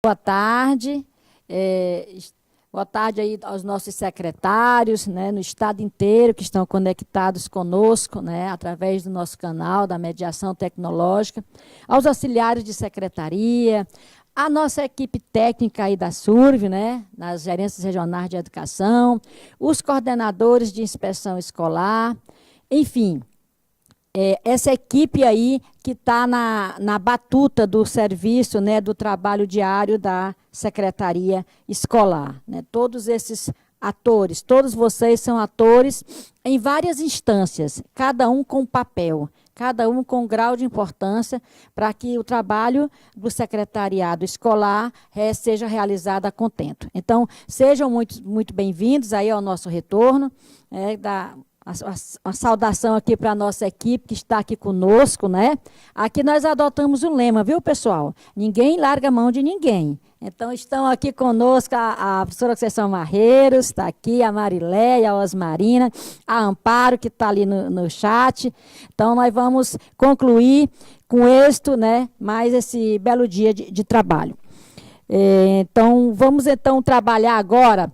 Boa tarde. Boa tarde aí aos nossos secretários, né, no estado inteiro, que estão conectados conosco, né, através do nosso canal da mediação tecnológica, aos auxiliares de secretaria, a nossa equipe técnica aí da SURV, né, nas gerências regionais de educação, os coordenadores de inspeção escolar, enfim, essa equipe aí que está na batuta do serviço, né, do trabalho diário da Secretaria Escolar. Né? Todos esses atores, todos vocês são atores em várias instâncias, cada um com papel, cada um com grau de importância para que o trabalho do secretariado escolar seja realizado a contento. Então, sejam muito bem-vindos aí ao nosso retorno, uma saudação aqui para a nossa equipe que está aqui conosco, né? Aqui nós adotamos um lema, viu, pessoal? Ninguém larga a mão de ninguém. Então, estão aqui conosco a professora Conceição Marreiros, está aqui, a Marileia, a Osmarina, a Amparo, que está ali no chat. Então, nós vamos concluir com êxito, né, mais esse belo dia de trabalho. Então, vamos trabalhar agora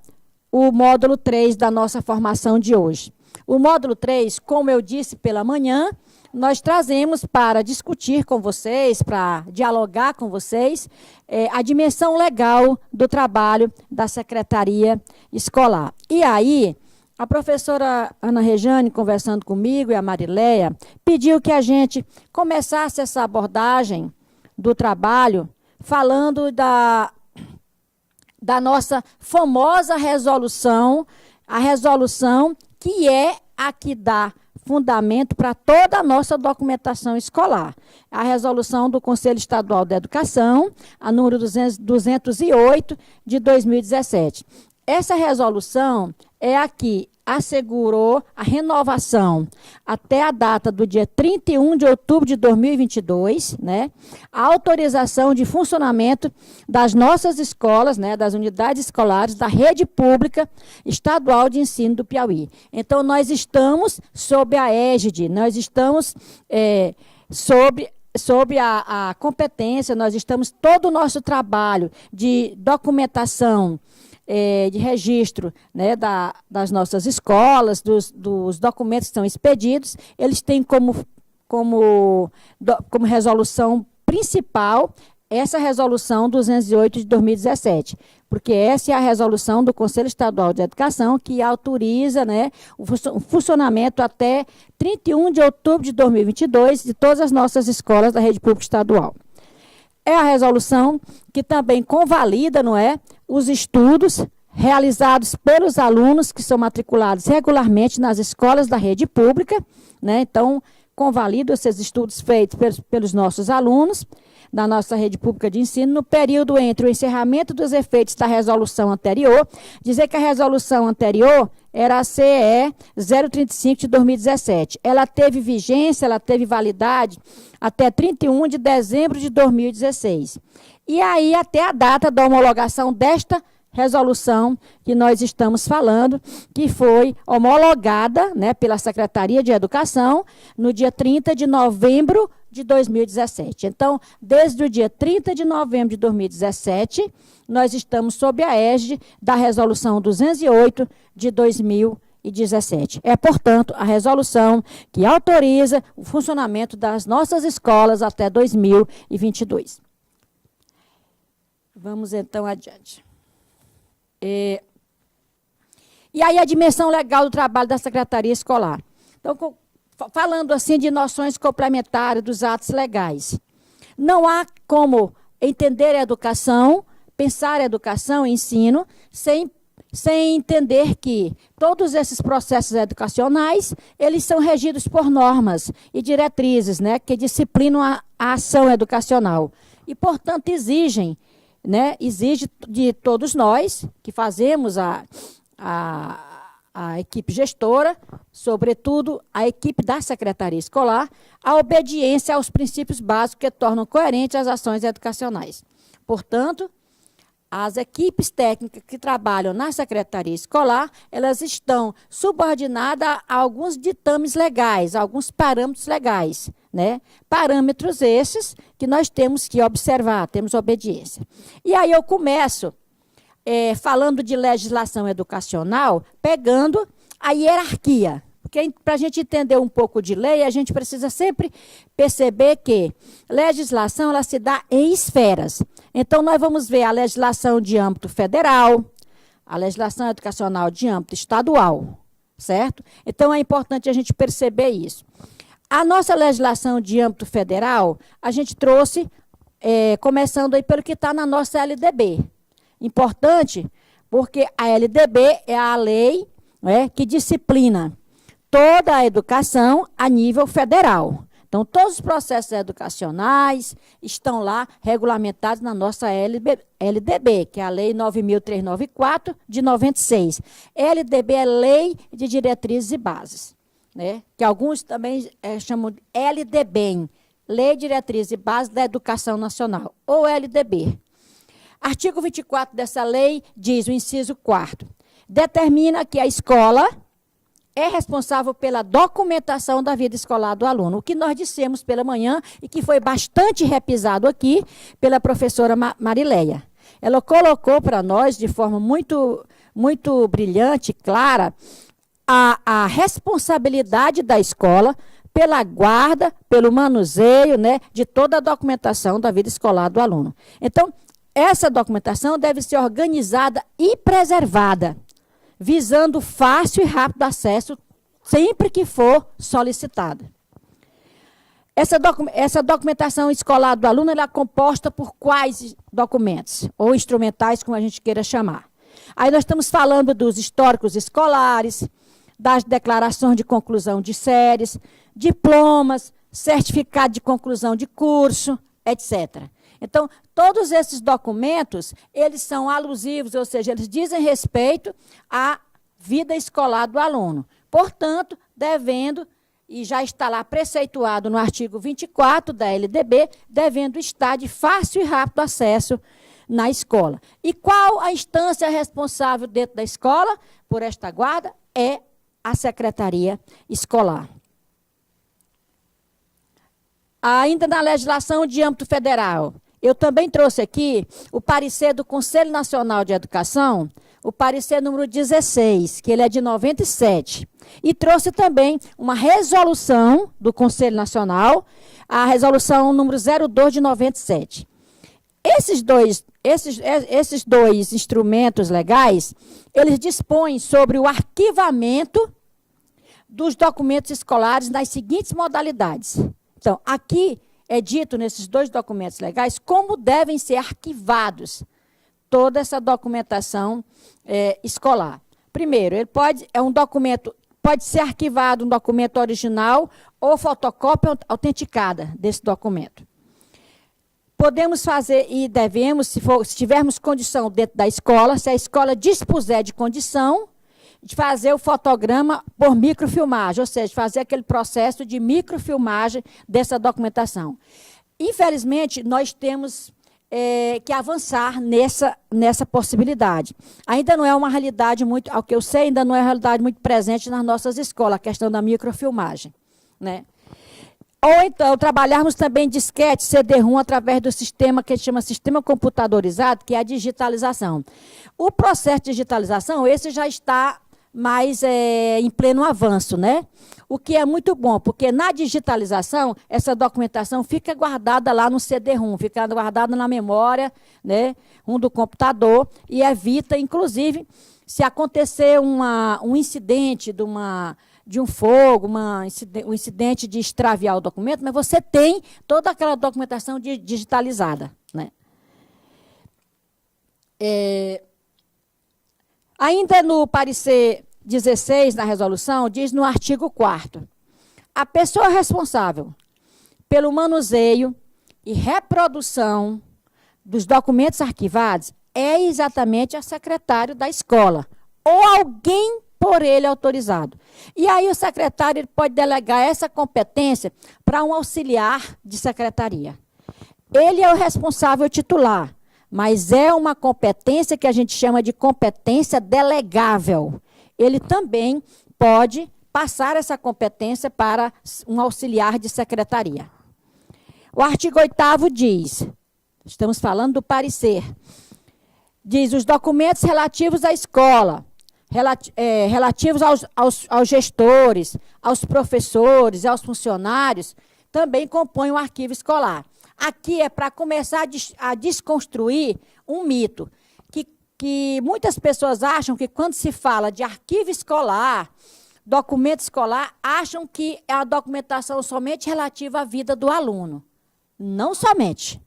o módulo 3 da nossa formação de hoje. O módulo 3, como eu disse pela manhã, nós trazemos para discutir com vocês, para dialogar com vocês, a dimensão legal do trabalho da Secretaria Escolar. E aí, a professora Ana Rejane, conversando comigo, e a Marileia, pediu que a gente começasse essa abordagem do trabalho falando da nossa famosa resolução, a resolução que é a que dá fundamento para toda a nossa documentação escolar. A resolução do Conselho Estadual de Educação, a número 208, de 2017. Essa resolução é a que assegurou a renovação até a data do dia 31 de outubro de 2022, né, a autorização de funcionamento das nossas escolas, né, das unidades escolares da rede pública estadual de ensino do Piauí. Então, nós estamos sob a égide, nós estamos sob a competência, nós estamos todo o nosso trabalho de documentação, de registro, né, das nossas escolas, dos documentos que são expedidos, eles têm como resolução principal essa resolução 208 de 2017, porque essa é a resolução do Conselho Estadual de Educação que autoriza, né, o funcionamento até 31 de outubro de 2022 de todas as nossas escolas da rede pública estadual. É a resolução que também convalida, não é, os estudos realizados pelos alunos que são matriculados regularmente nas escolas da rede pública, né? Então, convalida esses estudos feitos pelos nossos alunos da nossa rede pública de ensino no período entre o encerramento dos efeitos da resolução anterior, dizer que a resolução anterior era a CE 035 de 2017. Ela teve vigência, ela teve validade até 31 de dezembro de 2016. E aí, até a data da homologação desta resolução que nós estamos falando, que foi homologada, né, pela Secretaria de Educação no dia 30 de novembro de 2017. Então, desde o dia 30 de novembro de 2017, nós estamos sob a égide da resolução 208 de 2017. É, portanto, a resolução que autoriza o funcionamento das nossas escolas até 2022. Vamos, então, adiante. E aí a dimensão legal do trabalho da Secretaria Escolar. Então, falando assim de noções complementares dos atos legais. Não há como entender a educação, pensar a educação e ensino, sem entender que todos esses processos educacionais, eles são regidos por normas e diretrizes, né, que disciplinam a ação educacional. E, portanto, exige de todos nós, que fazemos a equipe gestora, sobretudo a equipe da Secretaria Escolar, a obediência aos princípios básicos que tornam coerentes as ações educacionais. Portanto, as equipes técnicas que trabalham na Secretaria Escolar, elas estão subordinadas a alguns ditames legais, a alguns parâmetros legais, né? Parâmetros esses que nós temos que observar, temos obediência. E aí eu começo falando de legislação educacional, pegando a hierarquia. Porque para a gente entender um pouco de lei, a gente precisa sempre perceber que legislação ela se dá em esferas. Então, nós vamos ver a legislação de âmbito federal, a legislação educacional de âmbito estadual, certo? Então, é importante a gente perceber isso. A nossa legislação de âmbito federal, a gente trouxe, começando aí pelo que está na nossa LDB. Importante, porque a LDB é a lei que disciplina toda a educação a nível federal. Então, todos os processos educacionais estão lá regulamentados na nossa LDB, que é a Lei 9.394, de 96. LDB é Lei de Diretrizes e Bases, né? Que alguns também chamam de LDBEM, Lei de Diretrizes e Bases da Educação Nacional, ou LDB. Artigo 24 dessa lei diz, o inciso 4º, determina que a escola é responsável pela documentação da vida escolar do aluno. O que nós dissemos pela manhã e que foi bastante repisado aqui pela professora Marileia. Ela colocou para nós, de forma muito, muito brilhante, clara, a responsabilidade da escola pela guarda, pelo manuseio, né, de toda a documentação da vida escolar do aluno. Então, essa documentação deve ser organizada e preservada, visando fácil e rápido acesso sempre que for solicitada. Essa documentação escolar do aluno ela é composta por quais documentos? Ou instrumentais, como a gente queira chamar. Aí nós estamos falando dos históricos escolares, das declarações de conclusão de séries, diplomas, certificado de conclusão de curso, etc. Então, todos esses documentos, eles são alusivos, ou seja, eles dizem respeito à vida escolar do aluno. Portanto, devendo, e já está lá preceituado no artigo 24 da LDB, devendo estar de fácil e rápido acesso na escola. E qual a instância responsável dentro da escola por esta guarda? É a Secretaria Escolar. Ainda na legislação de âmbito federal, eu também trouxe aqui o parecer do Conselho Nacional de Educação, o parecer número 16, que ele é de 97. E trouxe também uma resolução do Conselho Nacional, a resolução número 02 de 97. Esses dois instrumentos legais, eles dispõem sobre o arquivamento dos documentos escolares nas seguintes modalidades. Então, aqui é dito nesses dois documentos legais como devem ser arquivados toda essa documentação escolar. Primeiro, pode ser arquivado um documento original ou fotocópia autenticada desse documento. Podemos fazer e devemos, se tivermos condição dentro da escola, se a escola dispuser de condição, de fazer o fotograma por microfilmagem, ou seja, fazer aquele processo de microfilmagem dessa documentação. Infelizmente, nós temos que avançar nessa possibilidade. Ainda não é uma realidade muito, ao que eu sei, ainda não é uma realidade muito presente nas nossas escolas, a questão da microfilmagem, né? Ou então, trabalharmos também disquete, CD-ROM, através do sistema que a gente chama sistema computadorizado, que é a digitalização. O processo de digitalização, esse já está mais em pleno avanço, né? O que é muito bom, porque na digitalização, essa documentação fica guardada lá no CD-ROM, fica guardada na memória, né, do computador, e evita, inclusive, se acontecer um incidente de um fogo, um incidente de extraviar o documento, mas você tem toda aquela documentação digitalizada, né? Ainda no parecer 16, na resolução, diz no artigo 4º, a pessoa responsável pelo manuseio e reprodução dos documentos arquivados é exatamente a secretário da escola, ou alguém por ele autorizado. E aí o secretário ele pode delegar essa competência para um auxiliar de secretaria. Ele é o responsável titular, mas é uma competência que a gente chama de competência delegável. Ele também pode passar essa competência para um auxiliar de secretaria. O artigo 8º diz, estamos falando do parecer, diz os documentos relativos à escola, relativos aos gestores, aos professores e aos funcionários, também compõem o arquivo escolar. Aqui é para começar a desconstruir um mito, que muitas pessoas acham que quando se fala de arquivo escolar, documento escolar, acham que é a documentação somente relativa à vida do aluno. Não somente.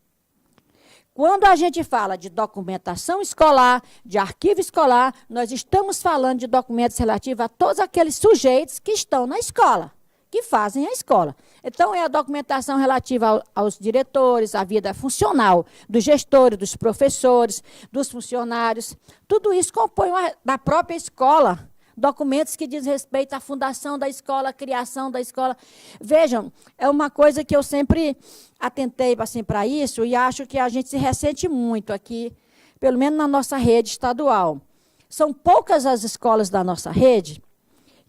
Quando a gente fala de documentação escolar, de arquivo escolar, nós estamos falando de documentos relativos a todos aqueles sujeitos que estão na escola, que fazem a escola. Então, é a documentação relativa aos diretores, à vida funcional dos gestores, dos professores, dos funcionários. Tudo isso compõe da própria escola. Documentos que dizem respeito à fundação da escola, à criação da escola. Vejam, é uma coisa que eu sempre atentei assim, para isso e acho que a gente se ressente muito aqui, pelo menos na nossa rede estadual. São poucas as escolas da nossa rede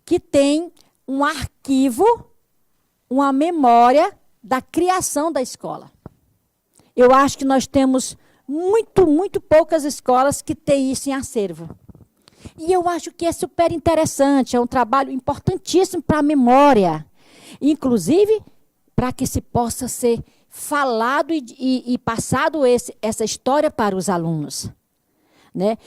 que têm um arquivo, uma memória da criação da escola. Eu acho que nós temos muito poucas escolas que têm isso em acervo. E eu acho que é super interessante, é um trabalho importantíssimo para a memória. Inclusive, para que se possa ser falado e passado essa história para os alunos. Né?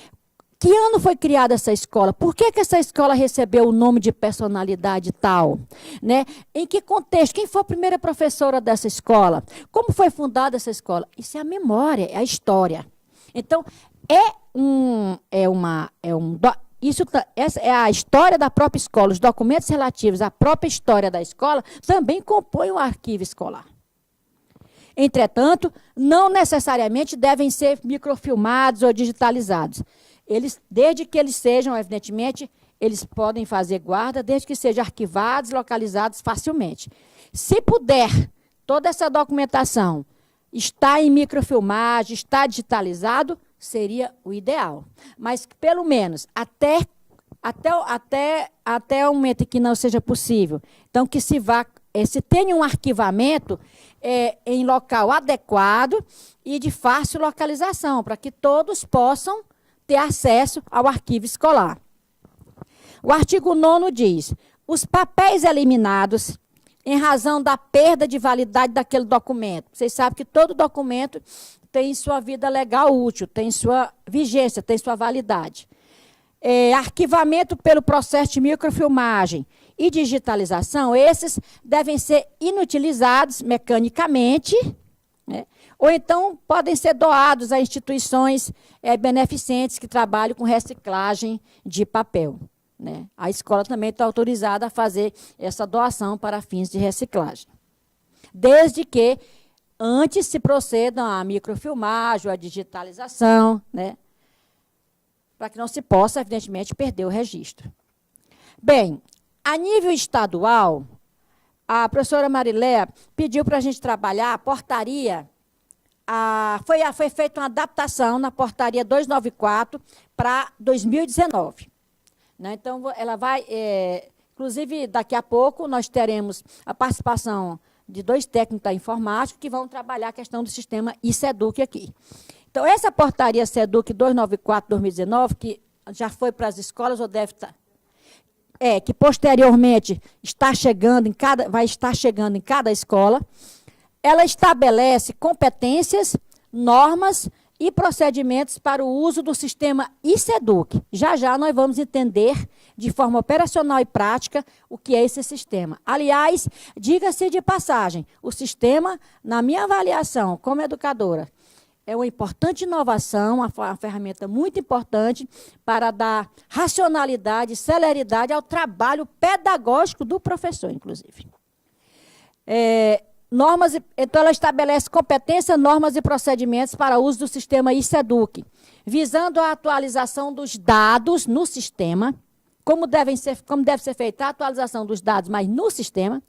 Que ano foi criada essa escola? Por que essa escola recebeu o nome de personalidade tal? Né? Em que contexto? Quem foi a primeira professora dessa escola? Como foi fundada essa escola? Isso é a memória, é a história. Então, essa é a história da própria escola. Os documentos relativos à própria história da escola também compõem o arquivo escolar. Entretanto, não necessariamente devem ser microfilmados ou digitalizados. Desde que eles sejam, evidentemente, eles podem fazer guarda, desde que sejam arquivados, localizados facilmente. Se puder, toda essa documentação está em microfilmagem, está digitalizado, seria o ideal. Mas, pelo menos, até o momento em que não seja possível. Então, que se tenha um arquivamento em local adequado e de fácil localização, para que todos possam ter acesso ao arquivo escolar. O artigo 9º diz, os papéis eliminados em razão da perda de validade daquele documento. Vocês sabem que todo documento tem sua vida legal útil, tem sua vigência, tem sua validade. Arquivamento pelo processo de microfilmagem e digitalização, esses devem ser inutilizados mecanicamente, né? Ou então podem ser doados a instituições beneficentes que trabalham com reciclagem de papel. Né? A escola também está autorizada a fazer essa doação para fins de reciclagem. Desde que antes se procedam à microfilmagem, à digitalização, né? Para que não se possa, evidentemente, perder o registro. Bem, a nível estadual, a professora Mariléia pediu para a gente trabalhar a portaria, foi feita uma adaptação na portaria 294 para 2019. Né? Então, ela vai, inclusive, daqui a pouco, nós teremos a participação de 2 técnicos da informática que vão trabalhar a questão do sistema ISEDUC aqui. Então, essa portaria SEDUC 294/2019, que já foi para as escolas, ou deve estar, que posteriormente vai estar chegando em cada escola, ela estabelece competências, normas e procedimentos para o uso do sistema ISEDUC. Já nós vamos entender de forma operacional e prática o que é esse sistema. Aliás, diga-se de passagem, o sistema, na minha avaliação como educadora, é uma importante inovação, uma ferramenta muito importante para dar racionalidade e celeridade ao trabalho pedagógico do professor, inclusive. Então, ela estabelece competência, normas e procedimentos para o uso do sistema ISEDUC, visando a atualização dos dados no sistema, como deve ser feita a atualização dos dados, mas no sistema.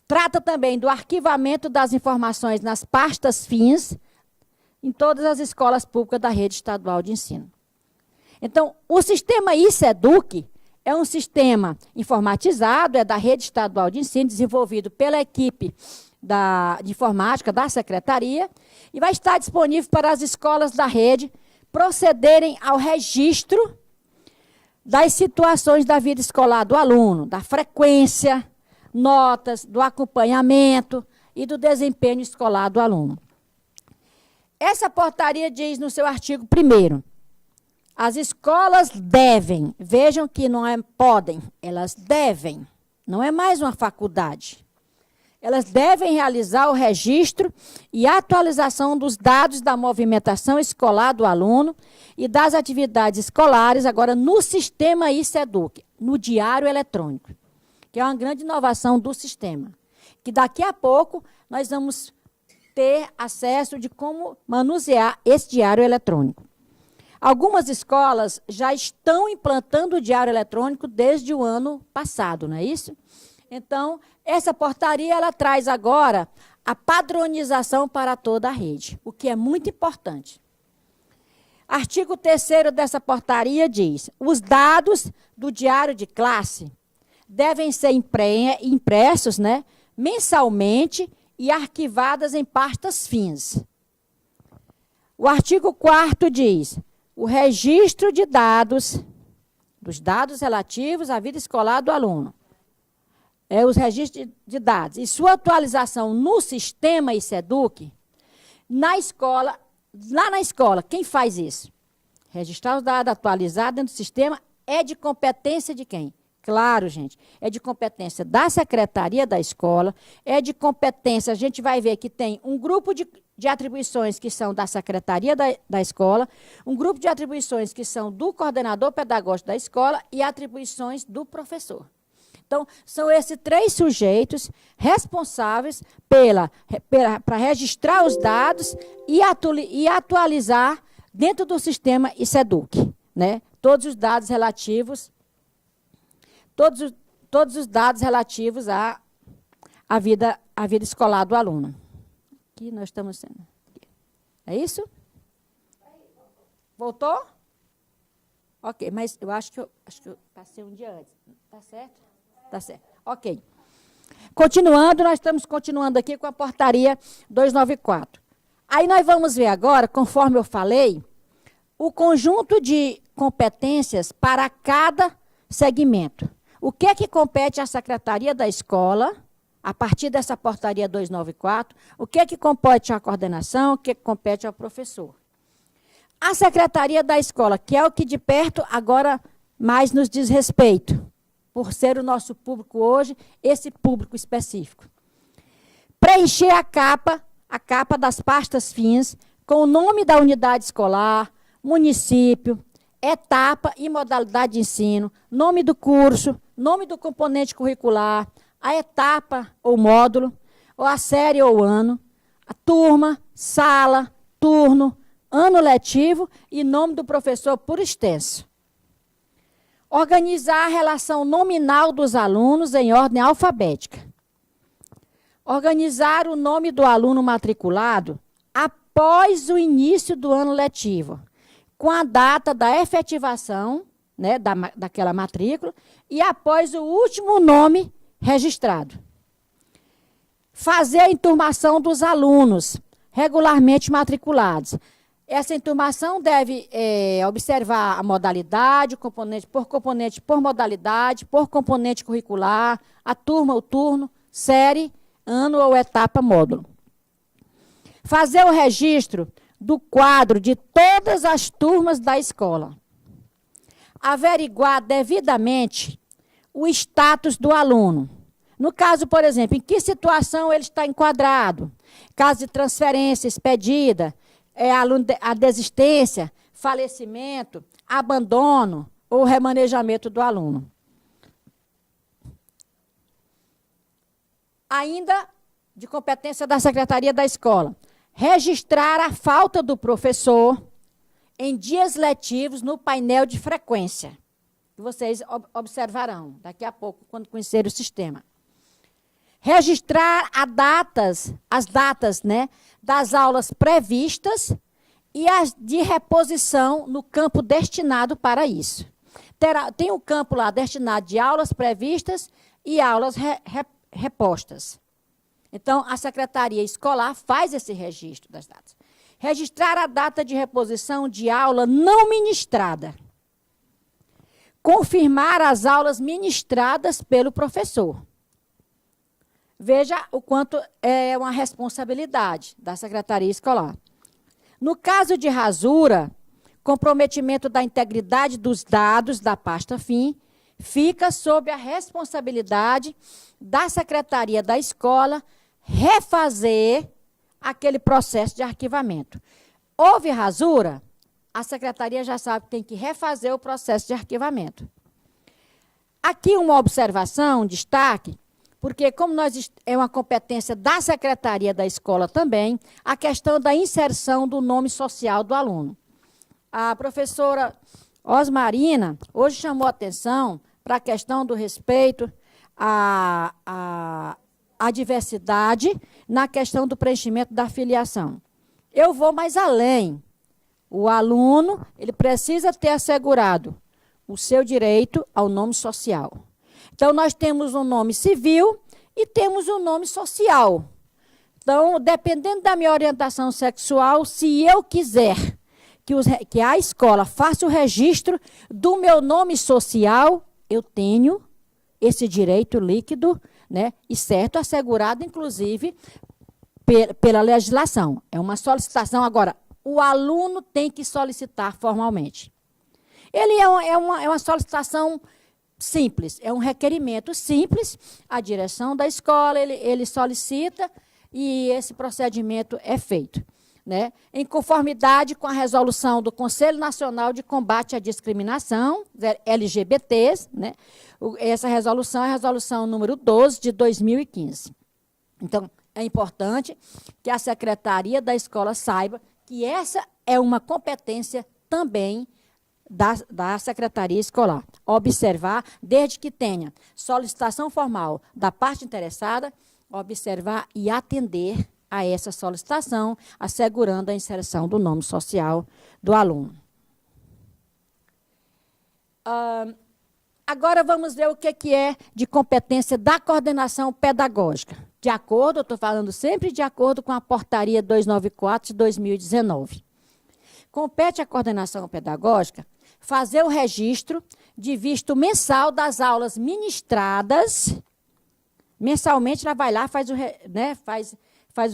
Trata também do arquivamento das informações nas pastas fins, em todas as escolas públicas da rede estadual de ensino. Então, o sistema ISEDUC É um sistema informatizado, é da Rede Estadual de Ensino, desenvolvido pela equipe de informática da Secretaria, e vai estar disponível para as escolas da rede procederem ao registro das situações da vida escolar do aluno, da frequência, notas, do acompanhamento e do desempenho escolar do aluno. Essa portaria diz no seu artigo 1º, as escolas devem, vejam que não é podem, elas devem, não é mais uma faculdade. Elas devem realizar o registro e atualização dos dados da movimentação escolar do aluno e das atividades escolares, agora no sistema ICEDUC, no diário eletrônico, que é uma grande inovação do sistema, que daqui a pouco nós vamos ter acesso de como manusear esse diário eletrônico. Algumas escolas já estão implantando o diário eletrônico desde o ano passado, não é isso? Então, essa portaria ela traz agora a padronização para toda a rede, o que é muito importante. Artigo 3º dessa portaria diz: os dados do diário de classe devem ser impressos, né, mensalmente e arquivadas em pastas fins. O artigo 4º diz: o registro de dados, dos dados relativos à vida escolar do aluno, os registros de dados, e sua atualização no sistema ICEDUC, na escola, lá na escola, quem faz isso? Registrar os dados atualizados dentro do sistema é de competência de quem? Claro, gente, é de competência da secretaria da escola, é de competência, a gente vai ver que tem um grupo de atribuições que são da secretaria da escola, um grupo de atribuições que são do coordenador pedagógico da escola e atribuições do professor. Então, são esses 3 sujeitos responsáveis para registrar os dados e atualizar dentro do sistema ICEDUC, né? Todos os dados relativos à vida escolar do aluno. Aqui nós estamos sendo. É isso? Voltou? Ok, mas eu acho que eu passei um dia antes. Tá certo? Tá certo. Ok. Continuando, nós estamos continuando aqui com a portaria 294. Aí nós vamos ver agora, conforme eu falei, o conjunto de competências para cada segmento. O que é que compete à secretaria da escola, a partir dessa portaria 294, o que é que compete à coordenação, o que é que compete ao professor? A secretaria da escola, que é o que de perto agora mais nos diz respeito, por ser o nosso público hoje, esse público específico. Preencher a capa das pastas fins, com o nome da unidade escolar, município, etapa e modalidade de ensino, nome do curso, nome do componente curricular, a etapa ou módulo, ou a série ou ano, a turma, sala, turno, ano letivo e nome do professor por extenso. Organizar a relação nominal dos alunos em ordem alfabética. Organizar o nome do aluno matriculado após o início do ano letivo, com a data da efetivação, né, daquela matrícula, e após o último nome registrado. Fazer a enturmação dos alunos regularmente matriculados. Essa enturmação deve observar a modalidade, componente por modalidade, por componente curricular, a turma, o turno, série, ano ou etapa, módulo. Fazer o registro do quadro de todas as turmas da escola. Averiguar devidamente o status do aluno. No caso, por exemplo, em que situação ele está enquadrado. Caso de transferência expedida, a desistência, falecimento, abandono ou remanejamento do aluno. Ainda de competência da secretaria da escola, registrar a falta do professor em dias letivos no painel de frequência, que vocês observarão daqui a pouco, quando conhecerem o sistema. Registrar as datas, né, das aulas previstas e as de reposição no campo destinado para isso. Tem um campo lá destinado de aulas previstas e aulas repostas. Então, a Secretaria Escolar faz esse registro das datas. Registrar a data de reposição de aula não ministrada. Confirmar as aulas ministradas pelo professor. Veja o quanto é uma responsabilidade da Secretaria Escolar. No caso de rasura, comprometimento da integridade dos dados da pasta FIM fica sob a responsabilidade da Secretaria da Escola refazer aquele processo de arquivamento. Houve rasura, a Secretaria já sabe que tem que refazer o processo de arquivamento. Aqui uma observação, um destaque, porque como é uma competência da Secretaria da Escola também, a questão da inserção do nome social do aluno. A professora Osmarina hoje chamou atenção para a questão do respeito à diversidade na questão do preenchimento da filiação. Eu vou mais além. O aluno, ele precisa ter assegurado o seu direito ao nome social. Então, nós temos um nome civil e temos um nome social. Então, dependendo da minha orientação sexual, se eu quiser que a escola faça o registro do meu nome social, eu tenho esse direito líquido, né, e certo, assegurado, inclusive, pela legislação. É uma solicitação. Agora, o aluno tem que solicitar formalmente. Ele é uma solicitação simples, é um requerimento simples, a direção da escola, ele solicita e esse procedimento é feito, né? Em conformidade com a resolução do Conselho Nacional de Combate à Discriminação, LGBTs, né? Essa resolução é a resolução número 12 de 2015. Então, é importante que a Secretaria da Escola saiba que essa é uma competência também da Secretaria Escolar. Observar, desde que tenha solicitação formal da parte interessada, observar e atender a essa solicitação, assegurando a inserção do nome social do aluno. Agora vamos ver o que é de competência da coordenação pedagógica. De acordo, eu estou falando sempre de acordo com a portaria 294 de 2019. Compete à coordenação pedagógica fazer o registro de visto mensal das aulas ministradas. Mensalmente, ela vai lá, faz o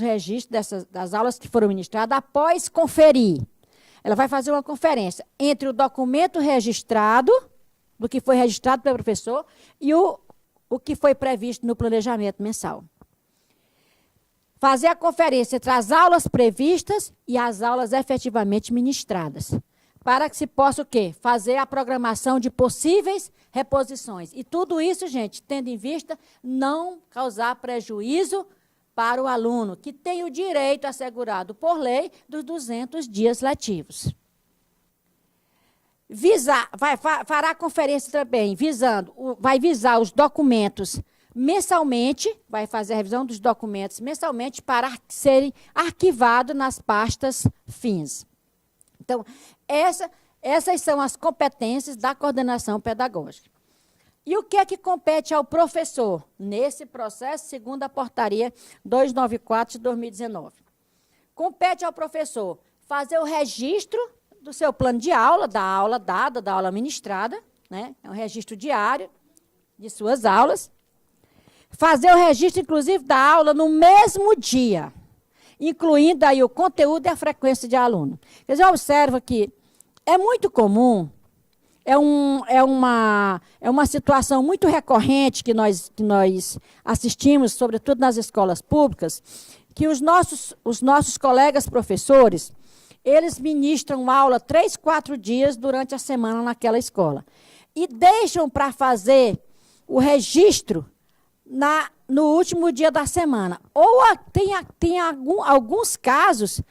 registro das aulas que foram ministradas após conferir. Ela vai fazer uma conferência entre o documento registrado, do que foi registrado pelo professor, e o que foi previsto no planejamento mensal. Fazer a conferência entre as aulas previstas e as aulas efetivamente ministradas, para que se possa o quê? Fazer a programação de possíveis reposições. E tudo isso, gente, tendo em vista não causar prejuízo para o aluno, que tem o direito assegurado por lei dos 200 dias letivos. Fará a conferência também, vai visar os documentos mensalmente, vai fazer a revisão dos documentos mensalmente para serem arquivados nas pastas FINS. Então, essas são as competências da coordenação pedagógica. E o que é que compete ao professor nesse processo, segundo a portaria 294 de 2019? Compete ao professor fazer o registro do seu plano de aula, da aula dada, da aula ministrada, né? É um registro diário de suas aulas. Fazer o registro, inclusive, da aula no mesmo dia, incluindo aí o conteúdo e a frequência de aluno. Vocês observam que é muito comum, é uma situação muito recorrente que nós assistimos, sobretudo nas escolas públicas, que os nossos colegas professores, eles ministram aula 3, 4 dias durante a semana naquela escola. E deixam para fazer o registro no último dia da semana. Ou tem alguns casos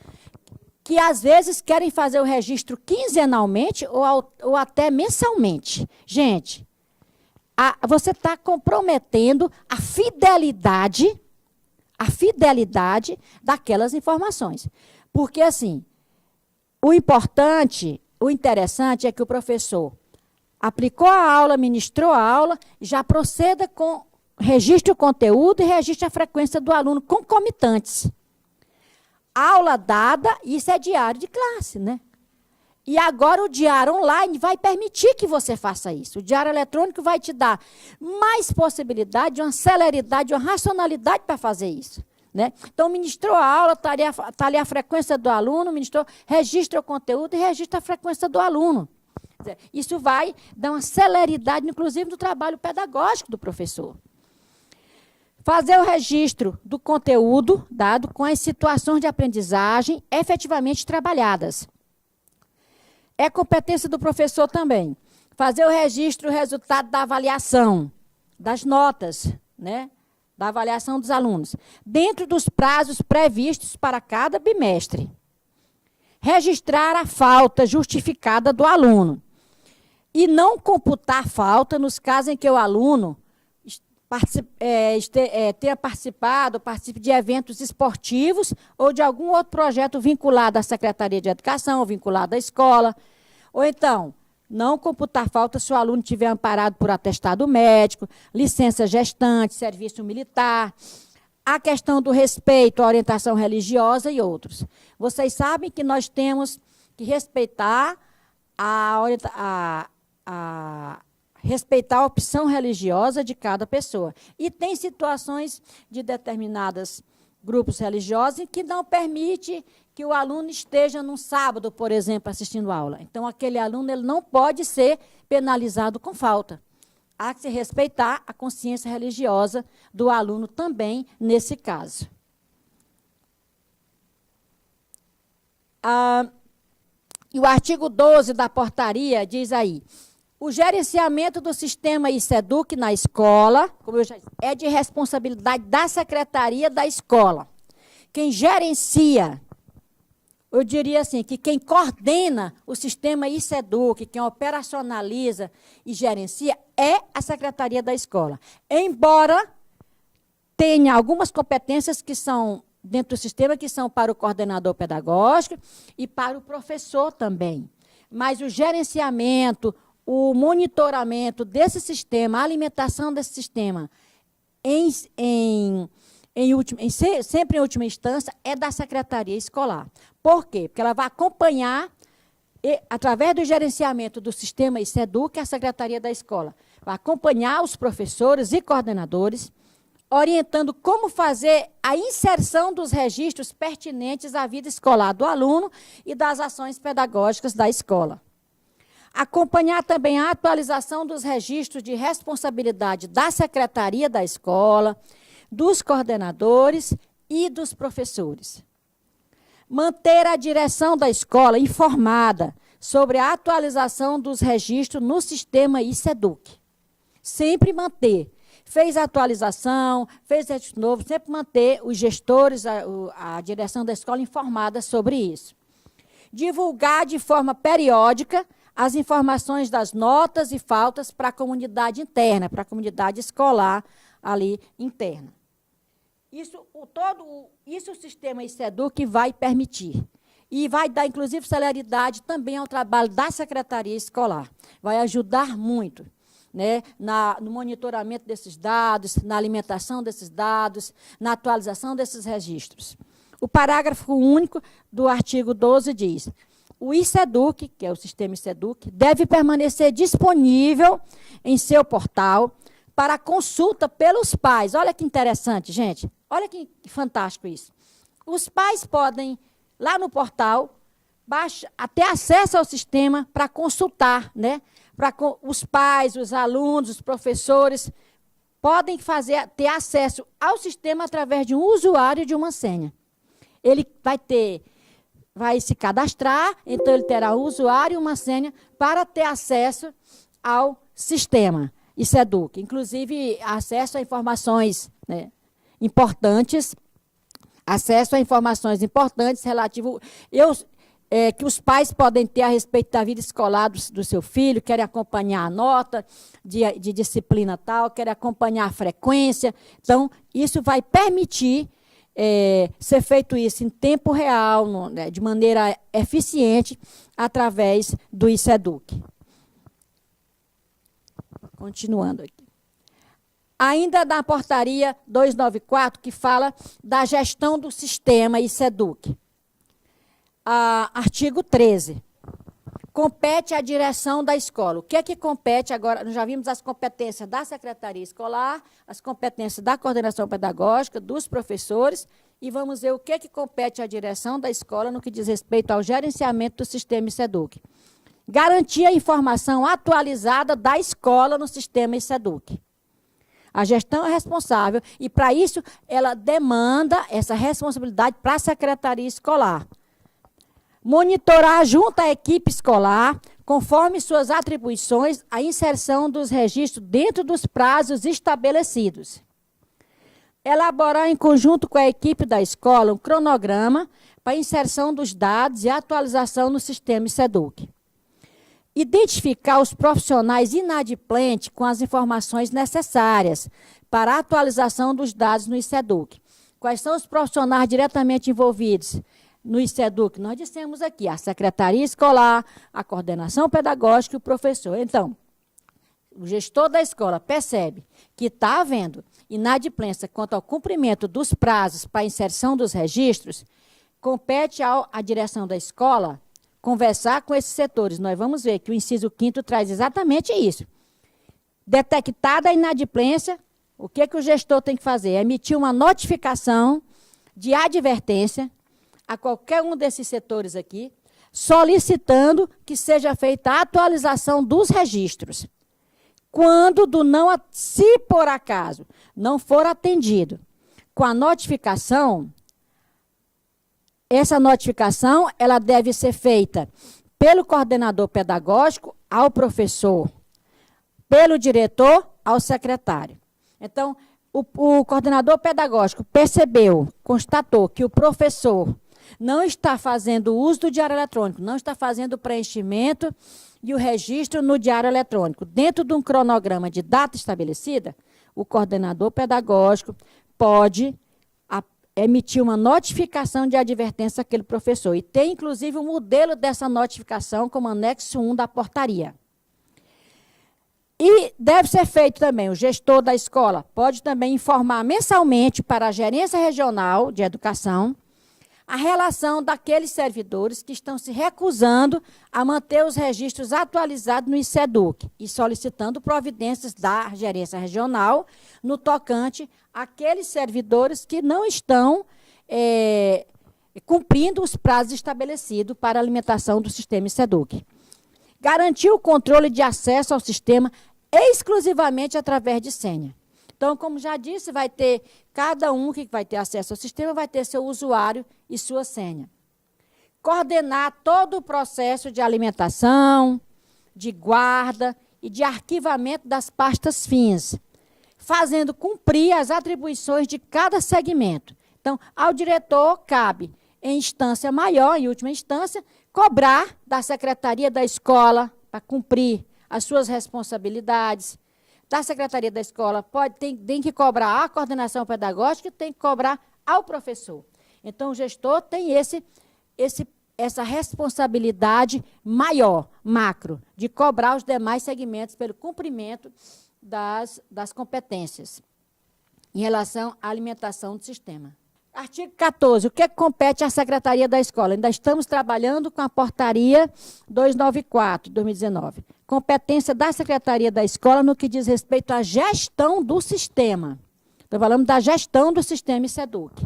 que, às vezes, querem fazer o registro quinzenalmente ou até mensalmente. Gente, você está comprometendo a fidelidade daquelas informações. Porque, assim, o interessante é que o professor aplicou a aula, ministrou a aula, já proceda com registre o conteúdo e registre a frequência do aluno concomitantes. Aula dada, isso é diário de classe, né? E agora o diário online vai permitir que você faça isso. O diário eletrônico vai te dar mais possibilidade, uma celeridade, uma racionalidade para fazer isso. Né? Então, ministrou a aula, está ali a frequência do aluno, ministrou, registra o conteúdo e registra a frequência do aluno. Isso vai dar uma celeridade, inclusive, no trabalho pedagógico do professor. Fazer o registro do conteúdo dado com as situações de aprendizagem efetivamente trabalhadas. É competência do professor também. Fazer o registro do resultado da avaliação, das notas, né? Da avaliação dos alunos, dentro dos prazos previstos para cada bimestre. Registrar a falta justificada do aluno. E não computar falta nos casos em que o aluno tenha participado, participe de eventos esportivos ou de algum outro projeto vinculado à Secretaria de Educação, vinculado à escola. Ou então, não computar falta se o aluno tiver amparado por atestado médico, licença gestante, serviço militar, a questão do respeito à orientação religiosa e outros. Vocês sabem que nós temos que respeitar respeitar a opção religiosa de cada pessoa. E tem situações de determinados grupos religiosos que não permite que o aluno esteja num sábado, por exemplo, assistindo aula. Então, aquele aluno ele não pode ser penalizado com falta. Há que se respeitar a consciência religiosa do aluno também, nesse caso. E o artigo 12 da portaria diz aí, o gerenciamento do sistema ICEDUC na escola, como eu já disse, é de responsabilidade da secretaria da escola. Quem gerencia, eu diria assim, que quem coordena o sistema ICEDUC, quem operacionaliza e gerencia, é a secretaria da escola. Embora tenha algumas competências que são dentro do sistema, que são para o coordenador pedagógico e para o professor também. Mas o gerenciamento, o monitoramento desse sistema, a alimentação desse sistema, sempre em última instância, é da secretaria escolar. Por quê? Porque ela vai acompanhar, através do gerenciamento do sistema ICEDUC, a secretaria da escola vai acompanhar os professores e coordenadores, orientando como fazer a inserção dos registros pertinentes à vida escolar do aluno e das ações pedagógicas da escola. Acompanhar também a atualização dos registros de responsabilidade da secretaria da escola, dos coordenadores e dos professores. Manter a direção da escola informada sobre a atualização dos registros no sistema ICEDUC. Sempre manter. Fez a atualização, fez registro novo, sempre manter os gestores, a direção da escola informada sobre isso. Divulgar de forma periódica as informações das notas e faltas para a comunidade interna, para a comunidade escolar ali interna. Isso o sistema ICEDUC vai permitir. E vai dar, inclusive, celeridade também ao trabalho da secretaria escolar. Vai ajudar muito, né, no monitoramento desses dados, na alimentação desses dados, na atualização desses registros. O parágrafo único do artigo 12 diz: o ICEDUC, que é o sistema ICEDUC, deve permanecer disponível em seu portal para consulta pelos pais. Olha que interessante, gente. Olha que fantástico isso. Os pais podem, lá no portal, ter acesso ao sistema para consultar, né? Os pais, os alunos, os professores podem ter acesso ao sistema através de um usuário e de uma senha. Ele vai se cadastrar, então ele terá um usuário e uma senha para ter acesso ao sistema ICEDUC. Inclusive, acesso a informações, né, importantes, relativo que os pais podem ter a respeito da vida escolar do seu filho, querem acompanhar a nota de disciplina tal, querem acompanhar a frequência. Então, isso vai permitir ser feito isso em tempo real, de maneira eficiente, através do ICEDUC. Continuando aqui. Ainda na portaria 294, que fala da gestão do sistema ISEDUC. Artigo 13. Compete à direção da escola. O que é que compete agora? Nós já vimos as competências da secretaria escolar, as competências da coordenação pedagógica, dos professores, e vamos ver o que é que compete à direção da escola no que diz respeito ao gerenciamento do sistema ISEDUC. Garantir a informação atualizada da escola no sistema ISEDUC. A gestão é responsável e, para isso, ela demanda essa responsabilidade para a secretaria escolar. Monitorar junto à equipe escolar, conforme suas atribuições, a inserção dos registros dentro dos prazos estabelecidos. Elaborar em conjunto com a equipe da escola um cronograma para a inserção dos dados e atualização no sistema ISEDUC. Identificar os profissionais inadimplentes com as informações necessárias para a atualização dos dados no ISEDUC. Quais são os profissionais diretamente envolvidos no ISEDUC? Nós dissemos aqui, a secretaria escolar, a coordenação pedagógica e o professor. Então, o gestor da escola percebe que está havendo inadimplência quanto ao cumprimento dos prazos para a inserção dos registros, compete à direção da escola conversar com esses setores. Nós vamos ver que o inciso 5º traz exatamente isso. Detectada a inadimplência, o que o gestor tem que fazer? Emitir uma notificação de advertência a qualquer um desses setores aqui, solicitando que seja feita a atualização dos registros. Quando se por acaso não for atendido com a notificação, essa notificação ela deve ser feita pelo coordenador pedagógico ao professor, pelo diretor ao secretário. Então, o coordenador pedagógico percebeu, constatou que o professor não está fazendo uso do diário eletrônico, não está fazendo o preenchimento e o registro no diário eletrônico. Dentro de um cronograma de data estabelecida, o coordenador pedagógico pode emitir uma notificação de advertência àquele professor. E tem, inclusive, um modelo dessa notificação como anexo 1 da portaria. E deve ser feito também, o gestor da escola pode também informar mensalmente para a gerência regional de educação a relação daqueles servidores que estão se recusando a manter os registros atualizados no ISEDUC e solicitando providências da gerência regional no tocante àqueles servidores que não estão cumprindo os prazos estabelecidos para a alimentação do sistema ISEDUC. Garantir o controle de acesso ao sistema exclusivamente através de senha. Então, como já disse, vai ter cada um que vai ter acesso ao sistema, vai ter seu usuário e sua senha. Coordenar todo o processo de alimentação, de guarda e de arquivamento das pastas fins, fazendo cumprir as atribuições de cada segmento. Então, ao diretor cabe, em instância maior, em última instância, cobrar da secretaria da escola para cumprir as suas responsabilidades. Da secretaria da escola tem que cobrar a coordenação pedagógica e tem que cobrar ao professor. Então, o gestor tem essa responsabilidade maior, macro, de cobrar os demais segmentos pelo cumprimento das competências em relação à alimentação do sistema. Artigo 14. O que compete à secretaria da escola? Ainda estamos trabalhando com a portaria 294, 2019. Competência da secretaria da escola no que diz respeito à gestão do sistema. Estou falando da gestão do sistema ISEDUC.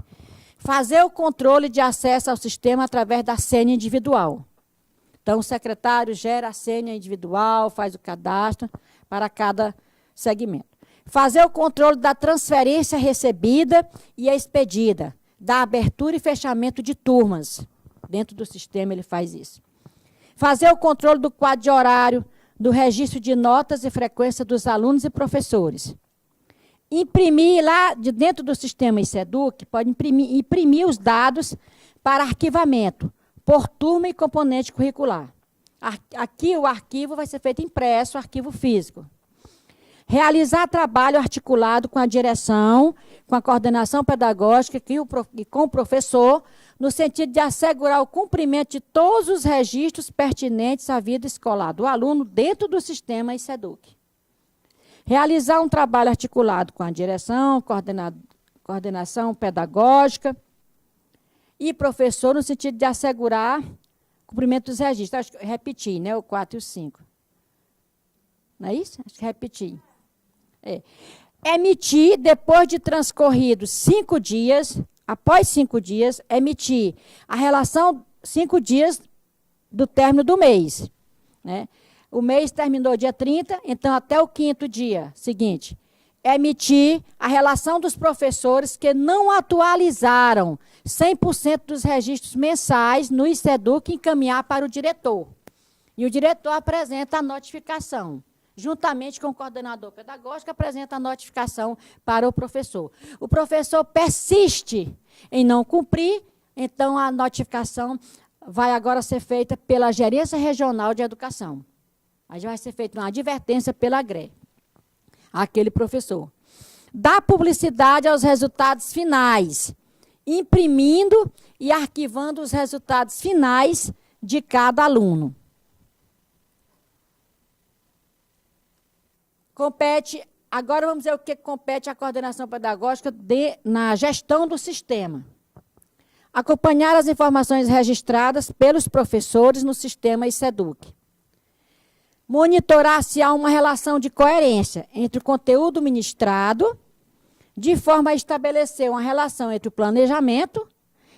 Fazer o controle de acesso ao sistema através da senha individual. Então, o secretário gera a senha individual, faz o cadastro para cada segmento. Fazer o controle da transferência recebida e expedida, da abertura e fechamento de turmas. Dentro do sistema ele faz isso. Fazer o controle do quadro de horário, do registro de notas e frequência dos alunos e professores. Imprimir lá de dentro do sistema ISEDUC, pode imprimir os dados para arquivamento, por turma e componente curricular. Aqui o arquivo vai ser feito impresso, arquivo físico. Realizar trabalho articulado com a direção, com a coordenação pedagógica e com o professor, no sentido de assegurar o cumprimento de todos os registros pertinentes à vida escolar do aluno dentro do sistema ISEDUC. Realizar um trabalho articulado com a direção, coordenação pedagógica e professor, no sentido de assegurar o cumprimento dos registros. Acho que repeti, né? O 4 e o 5. Não é isso? Acho que repeti. Emitir, depois de transcorridos 5 dias, após 5 dias, emitir a relação 5 dias do término do mês. Né? O mês terminou dia 30, então até o 5º dia seguinte, emitir a relação dos professores que não atualizaram 100% dos registros mensais no ICEDUC e encaminhar para o diretor. E o diretor apresenta a notificação. Juntamente com o coordenador pedagógico, apresenta a notificação para o professor. O professor persiste em não cumprir, então a notificação vai agora ser feita pela Gerência Regional de Educação. Aí vai ser feita uma advertência pela GRE, aquele professor. Dá publicidade aos resultados finais, imprimindo e arquivando os resultados finais de cada aluno. Agora vamos ver o que compete à coordenação pedagógica na gestão do sistema. Acompanhar as informações registradas pelos professores no sistema ICEDUC. Monitorar se há uma relação de coerência entre o conteúdo ministrado, de forma a estabelecer uma relação entre o planejamento,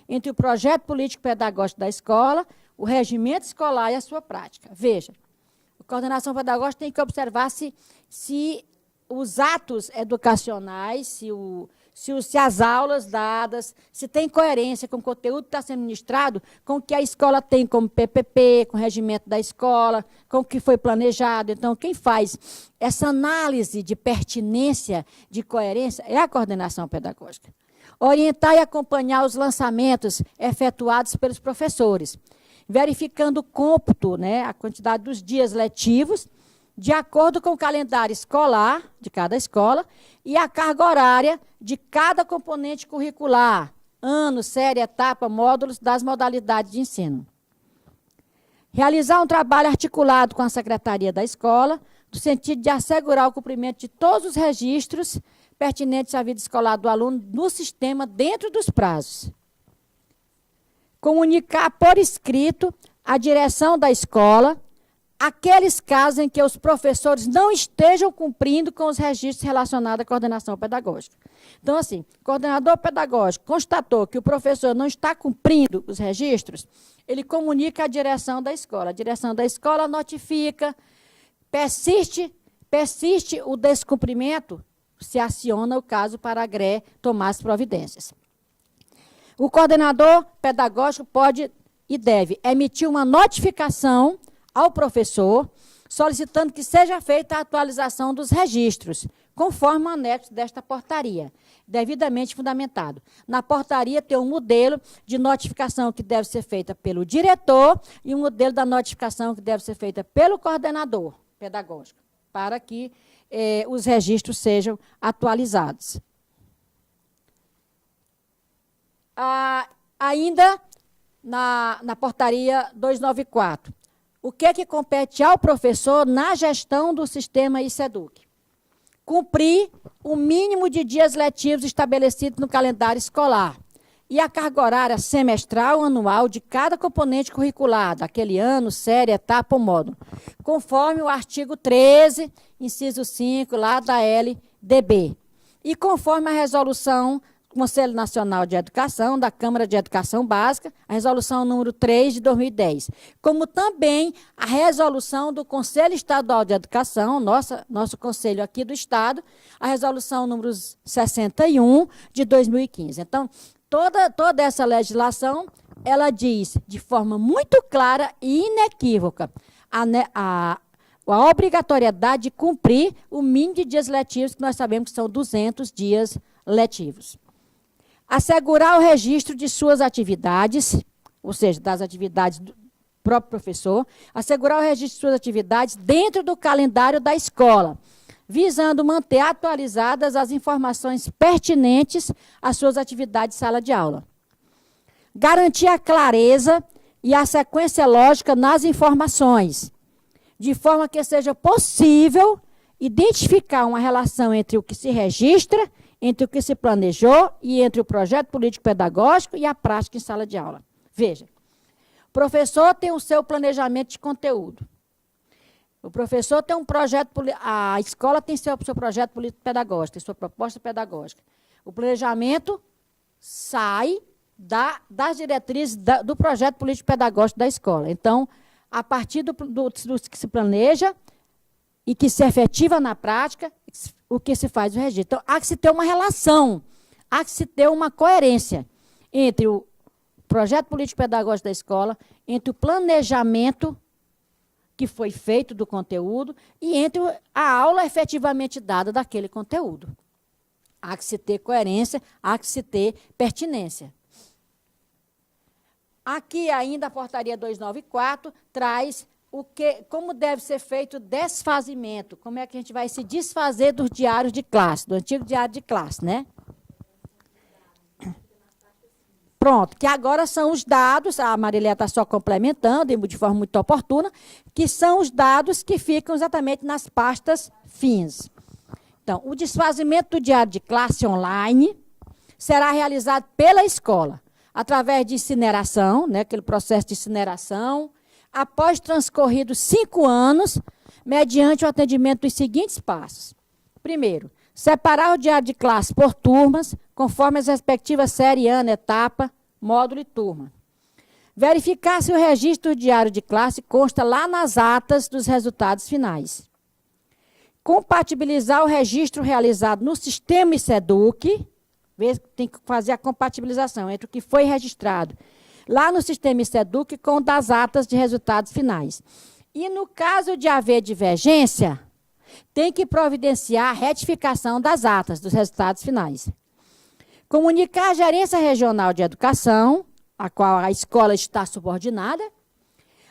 entre o projeto político-pedagógico da escola, o regimento escolar e a sua prática. Veja, a coordenação pedagógica tem que observar se os atos educacionais, se as aulas dadas, se tem coerência com o conteúdo que está sendo ministrado, com o que a escola tem como PPP, com o regimento da escola, com o que foi planejado. Então, quem faz essa análise de pertinência, de coerência, é a coordenação pedagógica. Orientar e acompanhar os lançamentos efetuados pelos professores, verificando o cômputo, né, a quantidade dos dias letivos, de acordo com o calendário escolar de cada escola e a carga horária de cada componente curricular, ano, série, etapa, módulos das modalidades de ensino. Realizar um trabalho articulado com a secretaria da escola, no sentido de assegurar o cumprimento de todos os registros pertinentes à vida escolar do aluno no sistema dentro dos prazos. Comunicar por escrito à direção da escola aqueles casos em que os professores não estejam cumprindo com os registros relacionados à coordenação pedagógica. Então, assim, o coordenador pedagógico constatou que o professor não está cumprindo os registros, ele comunica à direção da escola. A direção da escola notifica, persiste o descumprimento, se aciona o caso para a GRE tomar as providências. O coordenador pedagógico pode e deve emitir uma notificação ao professor, solicitando que seja feita a atualização dos registros, conforme o anexo desta portaria, devidamente fundamentado. Na portaria tem um modelo de notificação que deve ser feita pelo diretor e um modelo da notificação que deve ser feita pelo coordenador pedagógico, para que os registros sejam atualizados. Ainda na portaria 294, o que é que compete ao professor na gestão do sistema ICEDUC? Cumprir o mínimo de dias letivos estabelecidos no calendário escolar e a carga horária semestral ou anual de cada componente curricular, daquele ano, série, etapa ou módulo, conforme o artigo 13, inciso 5, lá da LDB, e conforme a resolução do Conselho Nacional de Educação, da Câmara de Educação Básica, a resolução número 3 de 2010, como também a resolução do Conselho Estadual de Educação, nosso conselho aqui do Estado, a resolução número 61 de 2015. Então, toda essa legislação, ela diz de forma muito clara e inequívoca a obrigatoriedade de cumprir o mínimo de dias letivos, que nós sabemos que são 200 dias letivos. Assegurar o registro de suas atividades, ou seja, das atividades do próprio professor, assegurar o registro de suas atividades dentro do calendário da escola, visando manter atualizadas as informações pertinentes às suas atividades de sala de aula. Garantir a clareza e a sequência lógica nas informações, de forma que seja possível identificar uma relação entre o que se registra, entre o que se planejou e entre o projeto político-pedagógico e a prática em sala de aula. Veja, o professor tem o seu planejamento de conteúdo. O professor tem um projeto, a escola tem seu projeto político-pedagógico, tem sua proposta pedagógica. O planejamento sai das diretrizes do projeto político-pedagógico da escola. Então, a partir do que se planeja e que se efetiva na prática, o que se faz o registro. Então, há que se ter uma relação, há que se ter uma coerência entre o projeto político-pedagógico da escola, entre o planejamento que foi feito do conteúdo e entre a aula efetivamente dada daquele conteúdo. Há que se ter coerência, há que se ter pertinência. Aqui ainda a portaria 294 traz como deve ser feito o desfazimento, como é que a gente vai se desfazer dos diários de classe, do antigo diário de classe, né? Pronto, que agora são os dados, a Marília está só complementando, de forma muito oportuna, que são os dados que ficam exatamente nas pastas fins. Então, o desfazimento do diário de classe online será realizado pela escola, através de incineração, né, aquele processo de incineração, após transcorridos 5 anos, mediante o atendimento dos seguintes passos. Primeiro, separar o diário de classe por turmas, conforme as respectivas série, ano, etapa, módulo e turma. Verificar se o registro do diário de classe consta lá nas atas dos resultados finais. Compatibilizar o registro realizado no sistema ISEDUC, tem que fazer a compatibilização entre o que foi registrado lá no sistema ISEDUC com o das atas de resultados finais. E no caso de haver divergência, tem que providenciar a retificação das atas dos resultados finais. Comunicar à Gerência Regional de Educação, a qual a escola está subordinada,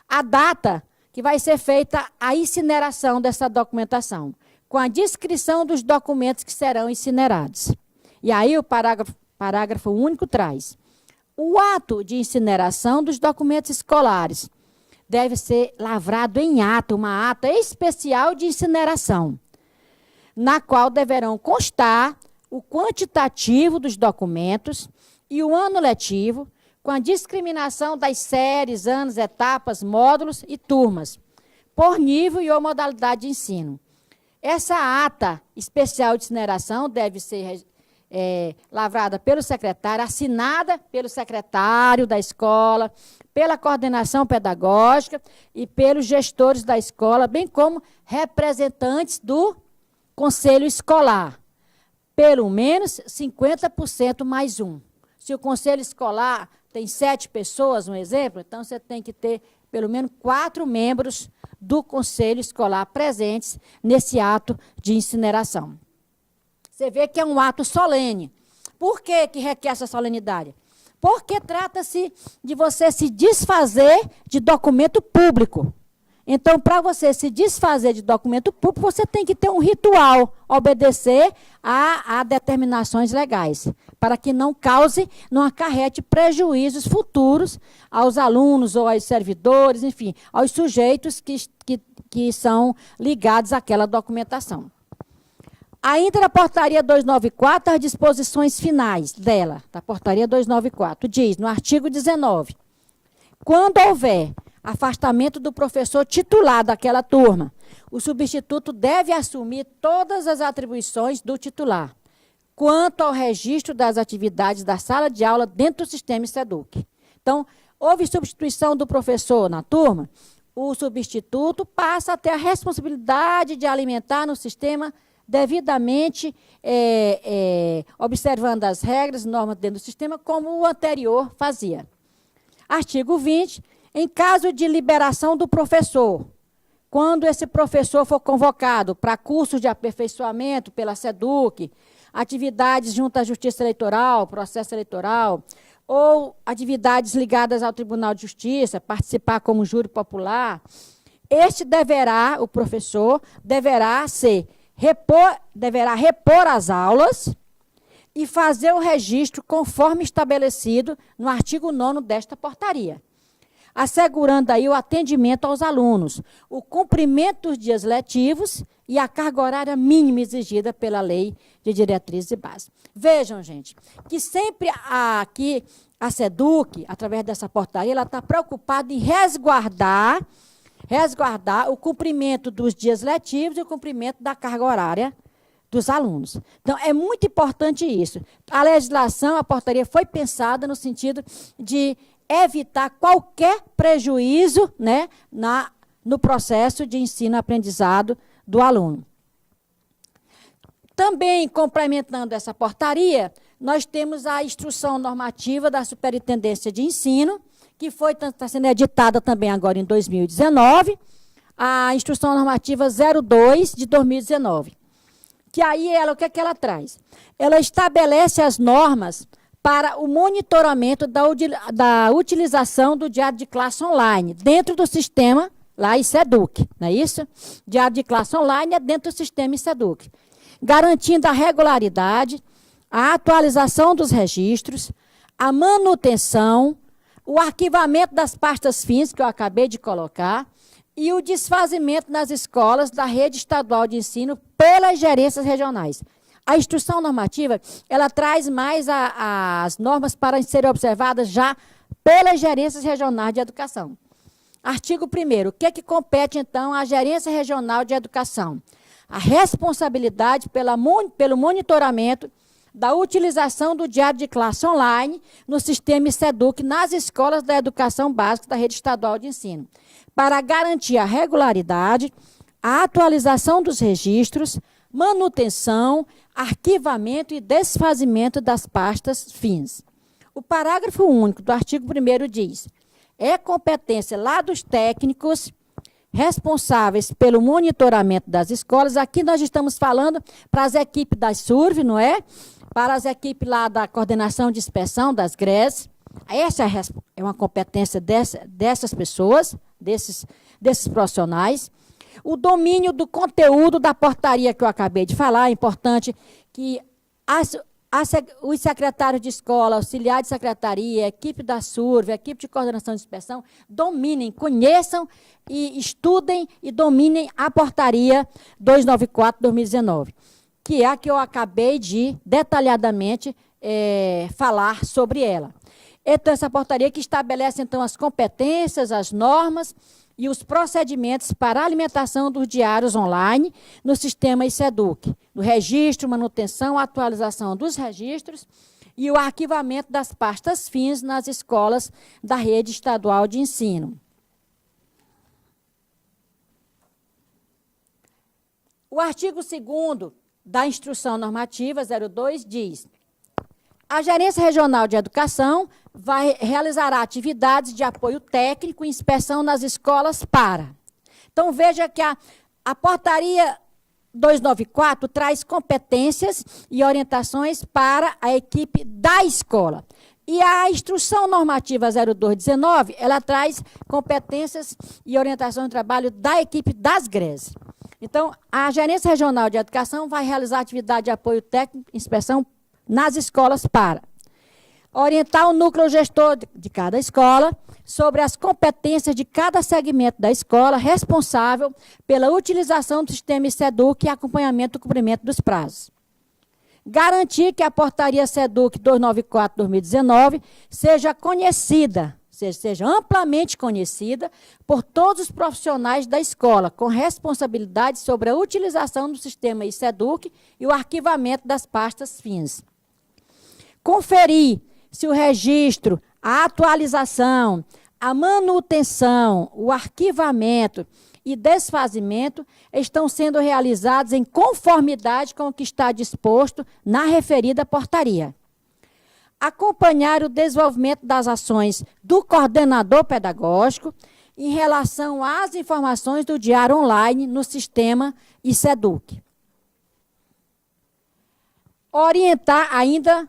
a data que vai ser feita a incineração dessa documentação, com a descrição dos documentos que serão incinerados. E aí o parágrafo único traz: o ato de incineração dos documentos escolares deve ser lavrado em ata, uma ata especial de incineração, na qual deverão constar o quantitativo dos documentos e o ano letivo, com a discriminação das séries, anos, etapas, módulos e turmas, por nível e ou modalidade de ensino. Essa ata especial de incineração deve ser lavrada pelo secretário, assinada pelo secretário da escola, pela coordenação pedagógica e pelos gestores da escola, bem como representantes do conselho escolar. Pelo menos 50% mais um. Se o conselho escolar tem 7 pessoas, um exemplo, então você tem que ter pelo menos 4 membros do conselho escolar presentes nesse ato de incineração. Você vê que é um ato solene. Por que requer essa solenidade? Porque trata-se de você se desfazer de documento público. Então, para você se desfazer de documento público, você tem que ter um ritual, obedecer a determinações legais, para que não cause, não acarrete prejuízos futuros aos alunos ou aos servidores, enfim, aos sujeitos que são ligados àquela documentação. Ainda na portaria 294, as disposições finais dela, da portaria 294, diz, no artigo 19, quando houver afastamento do professor titular daquela turma, o substituto deve assumir todas as atribuições do titular, quanto ao registro das atividades da sala de aula dentro do sistema ISEDUC. Então, houve substituição do professor na turma, o substituto passa a ter a responsabilidade de alimentar no sistema devidamente observando as regras e normas dentro do sistema, como o anterior fazia. Artigo 20, em caso de liberação do professor, quando esse professor for convocado para cursos de aperfeiçoamento pela SEDUC, atividades junto à Justiça Eleitoral, processo eleitoral, ou atividades ligadas ao Tribunal de Justiça, participar como júri popular, o professor deverá repor as aulas e fazer o registro conforme estabelecido no artigo 9º desta portaria, assegurando aí o atendimento aos alunos, o cumprimento dos dias letivos e a carga horária mínima exigida pela Lei de Diretrizes e Bases. Vejam, gente, que sempre aqui a SEDUC, através dessa portaria, ela está preocupada em resguardar o cumprimento dos dias letivos e o cumprimento da carga horária dos alunos. Então, é muito importante isso. A legislação, a portaria foi pensada no sentido de evitar qualquer prejuízo, né, no processo de ensino-aprendizado do aluno. Também, complementando essa portaria, nós temos a instrução normativa da Superintendência de Ensino, que está sendo editada também agora em 2019, a instrução normativa 02 de 2019. Que aí, o que é que ela traz? Ela estabelece as normas para o monitoramento da utilização do diário de classe online, dentro do sistema, lá, SEDUC, não é isso? Diário de classe online é dentro do sistema SEDUC, garantindo a regularidade, a atualização dos registros, a manutenção, o arquivamento das pastas fins, que eu acabei de colocar, e o desfazimento nas escolas da rede estadual de ensino pelas gerências regionais. A instrução normativa, ela traz mais as normas para serem observadas já pelas gerências regionais de educação. Artigo 1º, o que compete, então, à gerência regional de educação? A responsabilidade pelo monitoramento da utilização do diário de classe online no sistema SEDUC nas escolas da educação básica da rede estadual de ensino, para garantir a regularidade, a atualização dos registros, manutenção, arquivamento e desfazimento das pastas fins. O parágrafo único do artigo 1º diz: é competência lá dos técnicos responsáveis pelo monitoramento das escolas. Aqui nós estamos falando para as equipes da SURV, não é? Para as equipes lá da coordenação de inspeção das GRES. Essa é uma competência dessas pessoas, desses profissionais. O domínio do conteúdo da portaria que eu acabei de falar, é importante que os secretários de escola, auxiliar de secretaria, equipe da SURV, equipe de coordenação de inspeção, dominem, conheçam e estudem e dominem a portaria 294/2019, que é a que eu acabei de detalhadamente falar sobre ela. Então, essa portaria que estabelece, então, as competências, as normas e os procedimentos para a alimentação dos diários online no sistema SEDUC, no registro, manutenção, atualização dos registros e o arquivamento das pastas fins nas escolas da rede estadual de ensino. O artigo 2º da Instrução Normativa 02 diz: a Gerência Regional de Educação realizará atividades de apoio técnico e inspeção nas escolas para. Então, veja que a portaria 294 traz competências e orientações para a equipe da escola. E a Instrução Normativa 0219, ela traz competências e orientação de trabalho da equipe das GRES. Então, a Gerência Regional de Educação vai realizar atividade de apoio técnico e inspeção nas escolas para orientar o núcleo gestor de cada escola sobre as competências de cada segmento da escola responsável pela utilização do sistema SEDUC e acompanhamento do cumprimento dos prazos. Garantir que a portaria SEDUC 294/2019 seja conhecida, seja amplamente conhecida por todos os profissionais da escola, com responsabilidade sobre a utilização do sistema SEDUC e o arquivamento das pastas fins. Conferir se o registro, a atualização, a manutenção, o arquivamento e desfazimento estão sendo realizados em conformidade com o que está disposto na referida portaria. Acompanhar o desenvolvimento das ações do coordenador pedagógico em relação às informações do diário online no sistema SEDUC. Orientar ainda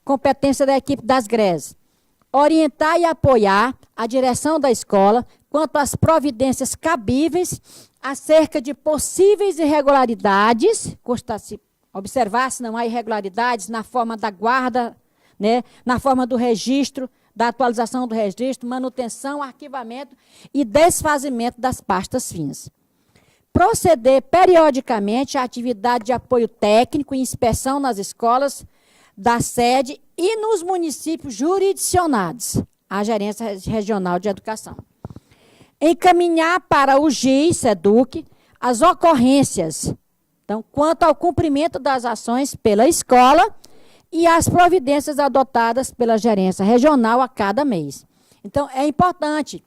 competência da equipe das GRES. Orientar e apoiar a direção da escola quanto às providências cabíveis acerca de possíveis irregularidades, observar se não há irregularidades na forma da guarda, né, na forma do registro, da atualização do registro, manutenção, arquivamento e desfazimento das pastas fins. proceder periodicamente à atividade de apoio técnico e inspeção nas escolas da sede e nos municípios jurisdicionados à Gerência Regional de Educação. Encaminhar para o GIS, SEDUC, as ocorrências, então, quanto ao cumprimento das ações pela escola e as providências adotadas pela gerência regional a cada mês. Então, é importante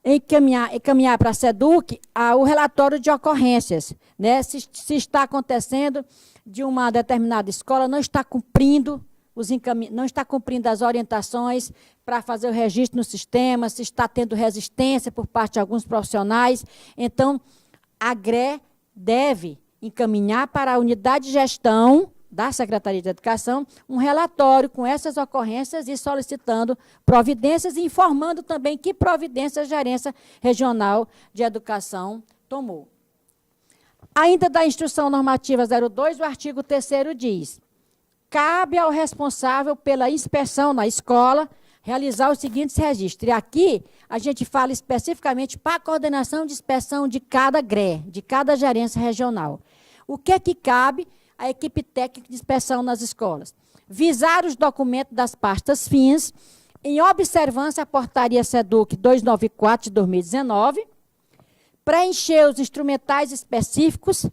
encaminhar para a SEDUC o relatório de ocorrências, né? Se está acontecendo de uma determinada escola, não está cumprindo as orientações para fazer o registro no sistema, se está tendo resistência por parte de alguns profissionais. Então, a GRE deve encaminhar para a unidade de gestão da Secretaria de Educação um relatório com essas ocorrências e solicitando providências e informando também que providências a Gerência Regional de Educação tomou. Ainda da Instrução Normativa 02, o artigo 3º diz: cabe ao responsável pela inspeção na escola realizar os seguintes registros. E aqui a gente fala especificamente para a coordenação de inspeção de cada GRE, de cada gerência regional. O que é que cabe à equipe técnica de inspeção nas escolas? Visar os documentos das pastas fins, em observância à portaria SEDUC 294 de 2019, preencher os instrumentais específicos,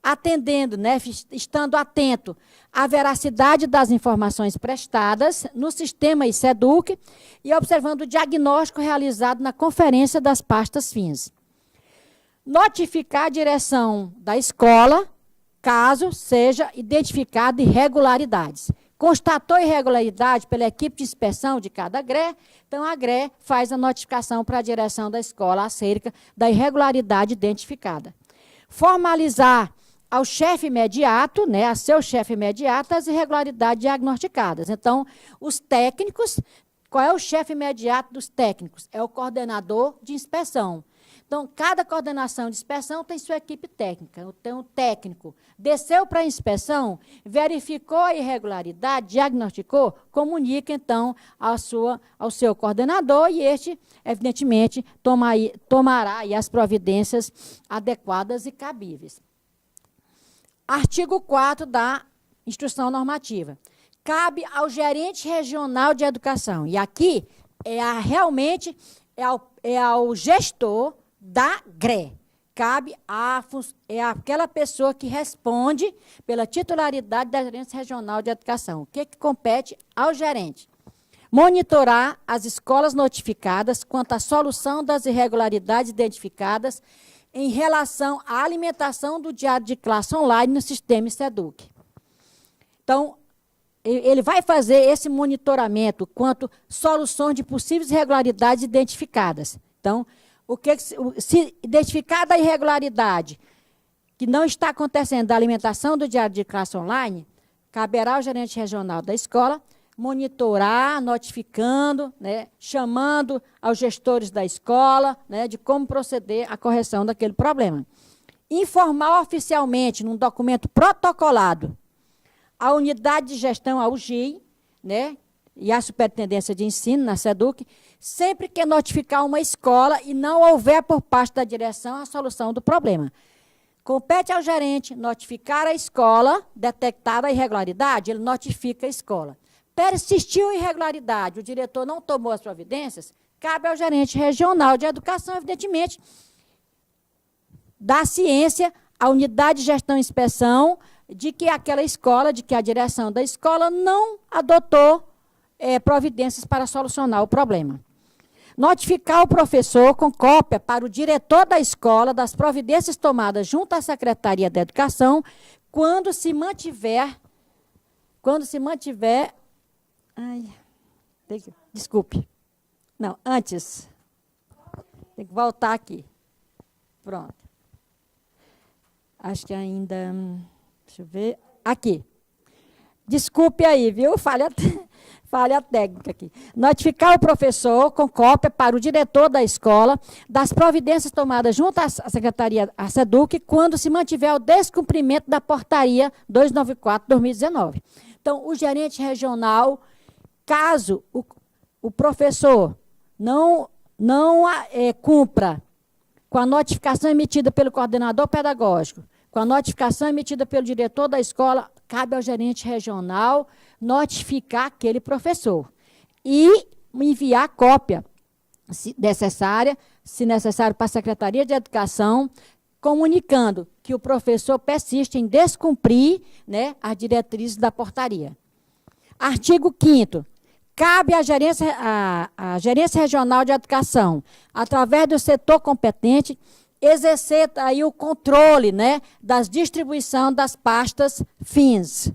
atendendo, né, estando atento à veracidade das informações prestadas no sistema SEDUC e observando o diagnóstico realizado na conferência das pastas fins. Notificar a direção da escola, caso seja identificado irregularidades. Constatou irregularidade pela equipe de inspeção de cada GRE, então a GRE faz a notificação para a direção da escola acerca da irregularidade identificada. Formalizar ao chefe imediato, né, a seu chefe imediato, as irregularidades diagnosticadas. Então, os técnicos, qual é o chefe imediato dos técnicos? É o coordenador de inspeção. Então, cada coordenação de inspeção tem sua equipe técnica. Então, o técnico desceu para a inspeção, verificou a irregularidade, diagnosticou, comunica, então, ao seu coordenador e este, evidentemente, tomará aí as providências adequadas e cabíveis. Artigo 4º da Instrução Normativa. Cabe ao gerente regional de educação. E aqui, realmente, ao gestor da GRE. Cabe aquela pessoa que responde pela titularidade da Gerência Regional de Educação. O que compete ao gerente? Monitorar as escolas notificadas quanto à solução das irregularidades identificadas em relação à alimentação do diário de classe online no sistema SEDUC. Então, ele vai fazer esse monitoramento quanto soluções de possíveis irregularidades identificadas. Então, se identificada a irregularidade que não está acontecendo da alimentação do diário de classe online, caberá ao gerente regional da escola monitorar, notificando, né, chamando aos gestores da escola, né, de como proceder à correção daquele problema. Informar oficialmente, num documento protocolado, a unidade de gestão, a UGI, né, e a Superintendência de Ensino, na SEDUC, sempre que notificar uma escola e não houver por parte da direção a solução do problema. Compete ao gerente notificar a escola, detectada a irregularidade, ele notifica a escola. Persistiu irregularidade, o diretor não tomou as providências, cabe ao gerente regional de educação, evidentemente, dar ciência à unidade de gestão e inspeção de que aquela escola, de que a direção da escola não adotou providências para solucionar o problema. Notificar o professor com cópia para o diretor da escola das providências tomadas junto à Secretaria da Educação quando se mantiver desculpe. Não, antes. Tem que voltar aqui. Pronto. Acho que ainda... Deixa eu ver. Aqui. Desculpe aí, viu? Falha técnica aqui. Notificar o professor com cópia para o diretor da escola das providências tomadas junto à Secretaria, à SEDUC, quando se mantiver o descumprimento da portaria 294/2019. Então, o gerente regional, caso o professor não cumpra com a notificação emitida pelo coordenador pedagógico, com a notificação emitida pelo diretor da escola, cabe ao gerente regional notificar aquele professor e enviar cópia, se necessário, para a Secretaria de Educação, comunicando que o professor persiste em descumprir, né, as diretrizes da portaria. Artigo 5º. Cabe à Gerência Regional de Educação, através do setor competente, exercer aí o controle, né, das distribuição das pastas fins.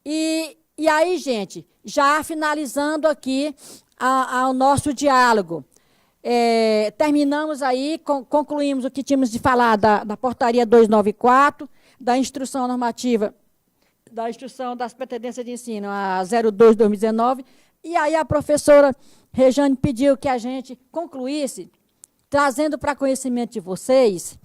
E aí, gente, já finalizando aqui ao nosso diálogo, terminamos aí, concluímos o que tínhamos de falar da portaria 294, da instrução normativa, da instrução das pretendências de ensino, a 02/2019, e aí a professora Rejane pediu que a gente concluísse, trazendo para conhecimento de vocês,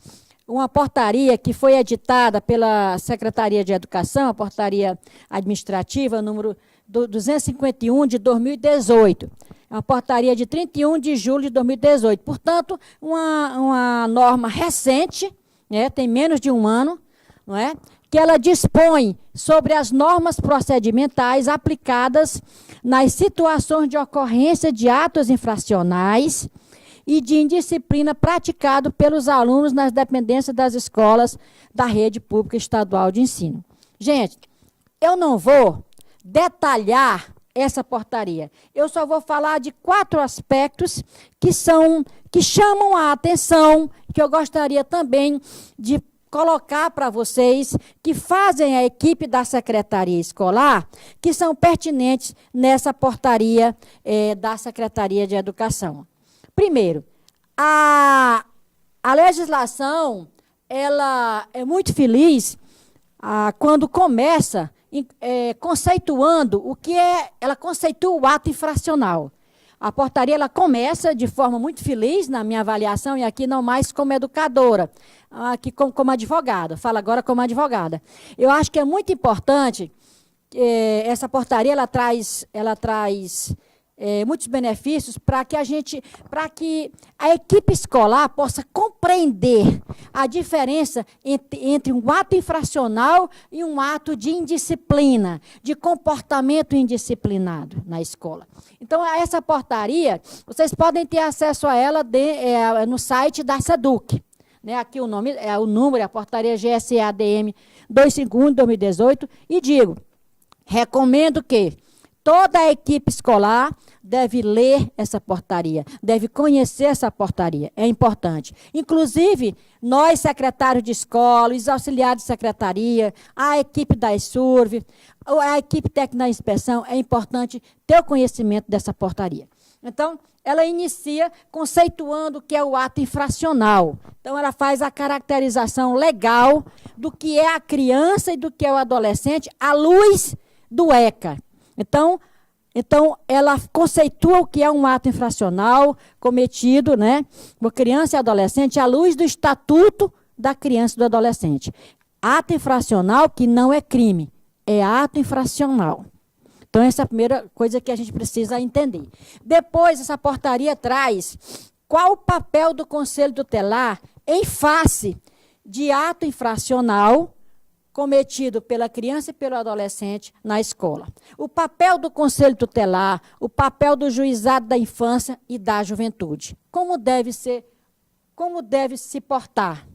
uma portaria que foi editada pela Secretaria de Educação, a portaria administrativa, número 251, de 2018. É uma portaria de 31 de julho de 2018. Portanto, uma norma recente, né, tem menos de um ano, não é? Que ela dispõe sobre as normas procedimentais aplicadas nas situações de ocorrência de atos infracionais e de indisciplina praticado pelos alunos nas dependências das escolas da rede pública estadual de ensino. Gente, eu não vou detalhar essa portaria. Eu só vou falar de 4 aspectos que chamam a atenção, que eu gostaria também de colocar para vocês, que fazem a equipe da Secretaria Escolar, que são pertinentes nessa portaria da Secretaria de Educação. Primeiro, a legislação, ela é muito feliz quando começa conceituando o que é, ela conceitua o ato infracional. A portaria ela começa de forma muito feliz, na minha avaliação, e aqui não mais como educadora, aqui como advogada, falo agora como advogada. Eu acho que é muito importante, essa portaria ela traz muitos benefícios para que a equipe escolar possa compreender a diferença entre um ato infracional e um ato de indisciplina, de comportamento indisciplinado na escola. Então, essa portaria, vocês podem ter acesso a ela no site da SEDUC. Né? Aqui o número é a portaria GSE-ADM 251 de 2018, e digo, recomendo que toda a equipe escolar deve ler essa portaria, deve conhecer essa portaria, é importante. Inclusive, nós, secretários de escola, os auxiliares de secretaria, a equipe da ESURV, a equipe técnica da inspeção, é importante ter o conhecimento dessa portaria. Então, ela inicia conceituando o que é o ato infracional. Então, ela faz a caracterização legal do que é a criança e do que é o adolescente à luz do ECA. Então, ela conceitua o que é um ato infracional cometido, né, por criança e adolescente à luz do Estatuto da Criança e do Adolescente. Ato infracional que não é crime, é ato infracional. Então, essa é a primeira coisa que a gente precisa entender. Depois, essa portaria traz qual o papel do Conselho Tutelar em face de ato infracional cometido pela criança e pelo adolescente na escola. O papel do Conselho Tutelar, o papel do Juizado da Infância e da Juventude. Como deve se portar.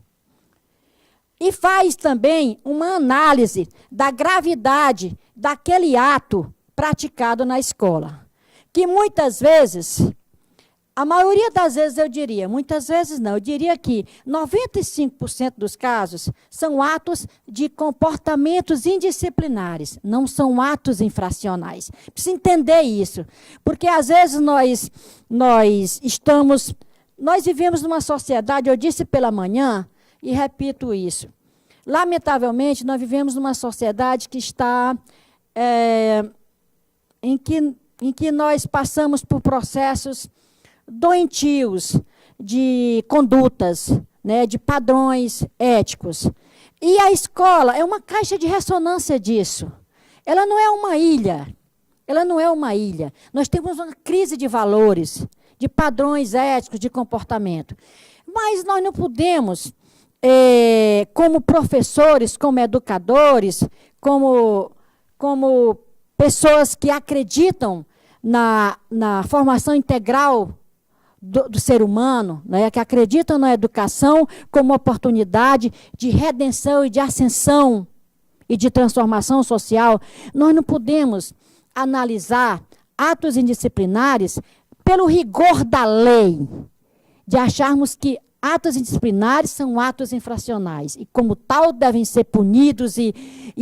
E faz também uma análise da gravidade daquele ato praticado na escola. Que muitas vezes, a maioria das vezes eu diria, muitas vezes não, eu diria que 95% dos casos são atos de comportamentos indisciplinares, não são atos infracionais. Precisa entender isso, porque às vezes nós vivemos numa sociedade, eu disse pela manhã, e repito isso, lamentavelmente nós vivemos numa sociedade que está, em que nós passamos por processos doentios de condutas, né, de padrões éticos. E a escola é uma caixa de ressonância disso. Ela não é uma ilha. Ela não é uma ilha. Nós temos uma crise de valores, de padrões éticos de comportamento. Mas nós não podemos, como professores, como educadores, como pessoas que acreditam na formação integral do ser humano, né, que acreditam na educação como oportunidade de redenção e de ascensão e de transformação social, nós não podemos analisar atos indisciplinares pelo rigor da lei, de acharmos que atos indisciplinares são atos infracionais e, como tal, devem ser punidos e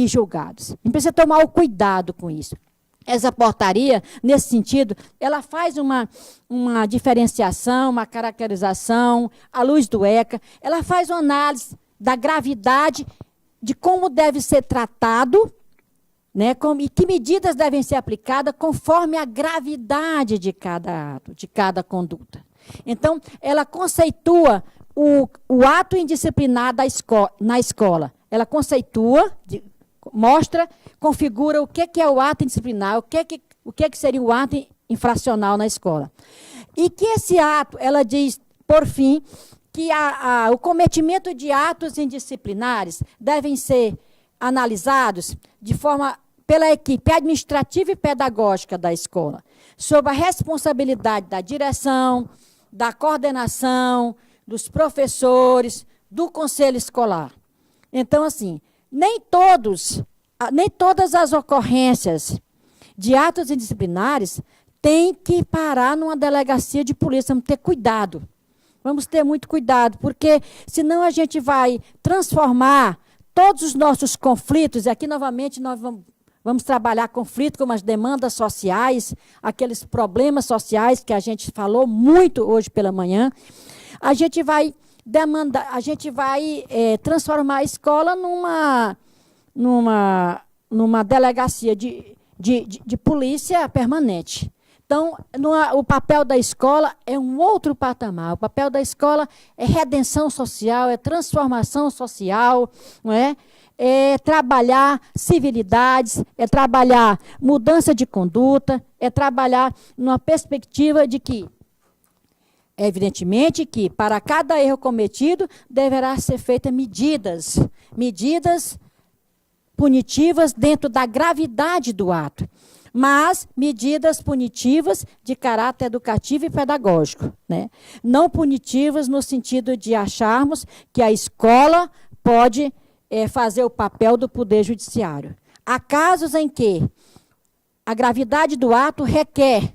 julgados. A gente precisa tomar o cuidado com isso. Essa portaria, nesse sentido, ela faz uma diferenciação, uma caracterização, à luz do ECA, ela faz uma análise da gravidade de como deve ser tratado, né, e que medidas devem ser aplicadas conforme a gravidade de cada ato, de cada conduta. Então, ela conceitua o ato indisciplinar na escola. Ela conceitua, mostra, configura o que é o ato indisciplinar, o que seria o ato infracional na escola. E que esse ato, ela diz, por fim, que o cometimento de atos indisciplinares devem ser analisados pela equipe administrativa e pedagógica da escola, sob a responsabilidade da direção, da coordenação, dos professores, do conselho escolar. Então, assim, nem todas as ocorrências de atos indisciplinares têm que parar numa delegacia de polícia. Vamos ter cuidado. Vamos ter muito cuidado, porque senão a gente vai transformar todos os nossos conflitos, e aqui novamente nós vamos trabalhar conflito com as demandas sociais, aqueles problemas sociais que a gente falou muito hoje pela manhã. A gente vai transformar a escola numa delegacia de polícia permanente. Então, o papel da escola é um outro patamar. O papel da escola é redenção social, é transformação social, não é? É trabalhar civilidades, é trabalhar mudança de conduta, é trabalhar numa perspectiva de que, evidentemente, que para cada erro cometido deverá ser feitas medidas punitivas dentro da gravidade do ato, mas medidas punitivas de caráter educativo e pedagógico, né? Não punitivas no sentido de acharmos que a escola pode fazer o papel do Poder Judiciário. Há casos em que a gravidade do ato requer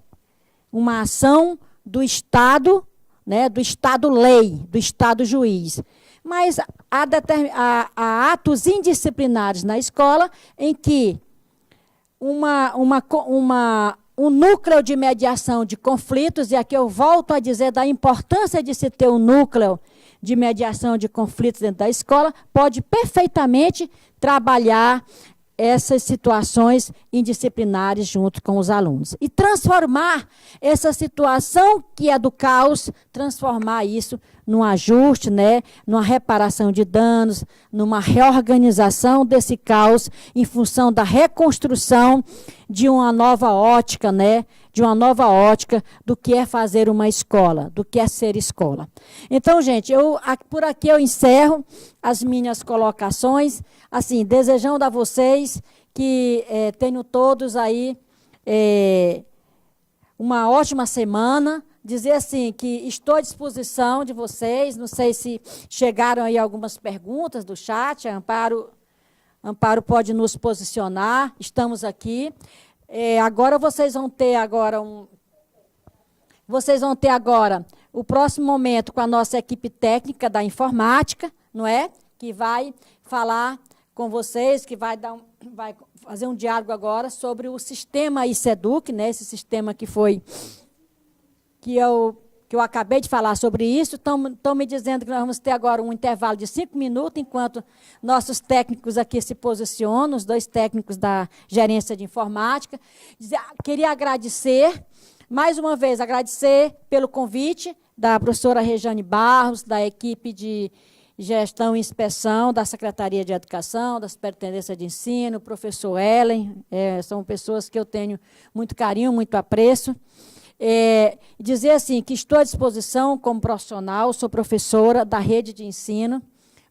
uma ação do Estado, né, do Estado-lei, do Estado-juiz. Mas há atos indisciplinares na escola em que um núcleo de mediação de conflitos, e aqui eu volto a dizer da importância de se ter um núcleo de mediação de conflitos dentro da escola, pode perfeitamente trabalhar essas situações indisciplinares junto com os alunos. E transformar essa situação que é do caos, transformar isso num ajuste, né, numa reparação de danos, numa reorganização desse caos em função da reconstrução de uma nova ótica, né, de uma nova ótica do que é fazer uma escola, do que é ser escola. Então, gente, por aqui eu encerro as minhas colocações, assim, desejando a vocês que tenham todos aí uma ótima semana, dizer assim que estou à disposição de vocês, não sei se chegaram aí algumas perguntas do chat, a Amparo pode nos posicionar, estamos aqui. Agora vocês vão ter o próximo momento com a nossa equipe técnica da informática, não é? Que vai falar com vocês, que vai fazer um diálogo agora sobre o sistema ICEDUC, né? Esse sistema que eu acabei de falar sobre isso. Estão me dizendo que nós vamos ter agora um intervalo de 5 minutos, enquanto nossos técnicos aqui se posicionam, os 2 técnicos da gerência de informática. Queria agradecer, mais uma vez, agradecer pelo convite da professora Rejane Barros, da equipe de Gestão e Inspeção da Secretaria de Educação, da Superintendência de Ensino, o professor Ellen, são pessoas que eu tenho muito carinho, muito apreço. Dizer assim, que estou à disposição como profissional, sou professora da rede de ensino,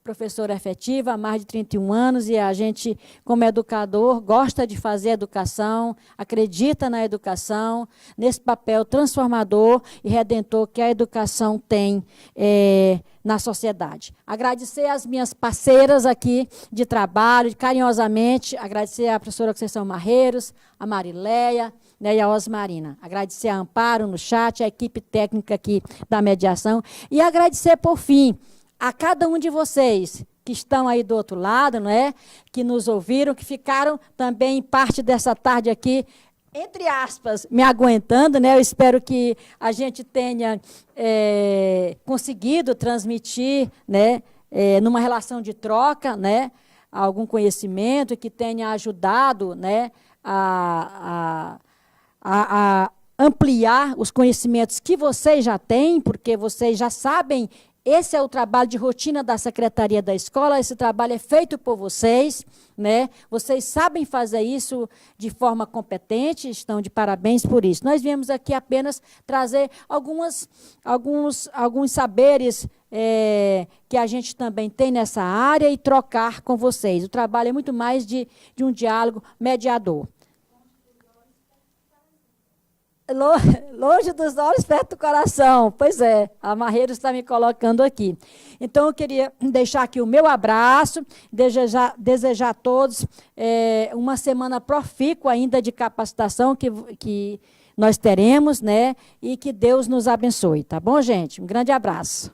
professora efetiva há mais de 31 anos, e a gente, como educador, gosta de fazer educação, acredita na educação, nesse papel transformador e redentor que a educação tem na sociedade. Agradecer às minhas parceiras aqui de trabalho, carinhosamente, agradecer à professora Conceição Marreiros, a Marileia, né, e a Osmarina. Agradecer a Amparo no chat, a equipe técnica aqui da mediação, e agradecer, por fim, a cada um de vocês que estão aí do outro lado, não é? Que nos ouviram, que ficaram também parte dessa tarde aqui, entre aspas, me aguentando, né? Eu espero que a gente tenha conseguido transmitir, né, numa relação de troca, né, algum conhecimento que tenha ajudado, né, a ampliar os conhecimentos que vocês já têm, porque vocês já sabem. Esse é o trabalho de rotina da Secretaria da Escola, esse trabalho é feito por vocês, né? Vocês sabem fazer isso de forma competente, estão de parabéns por isso. Nós viemos aqui apenas trazer alguns saberes que a gente também tem nessa área e trocar com vocês. O trabalho é muito mais de um diálogo mediador. Longe dos olhos, perto do coração. Pois é, a Marreiros está me colocando aqui. Então, eu queria deixar aqui o meu abraço, desejar a todos uma semana profícua ainda de capacitação que nós teremos, né? E que Deus nos abençoe, tá bom, gente? Um grande abraço.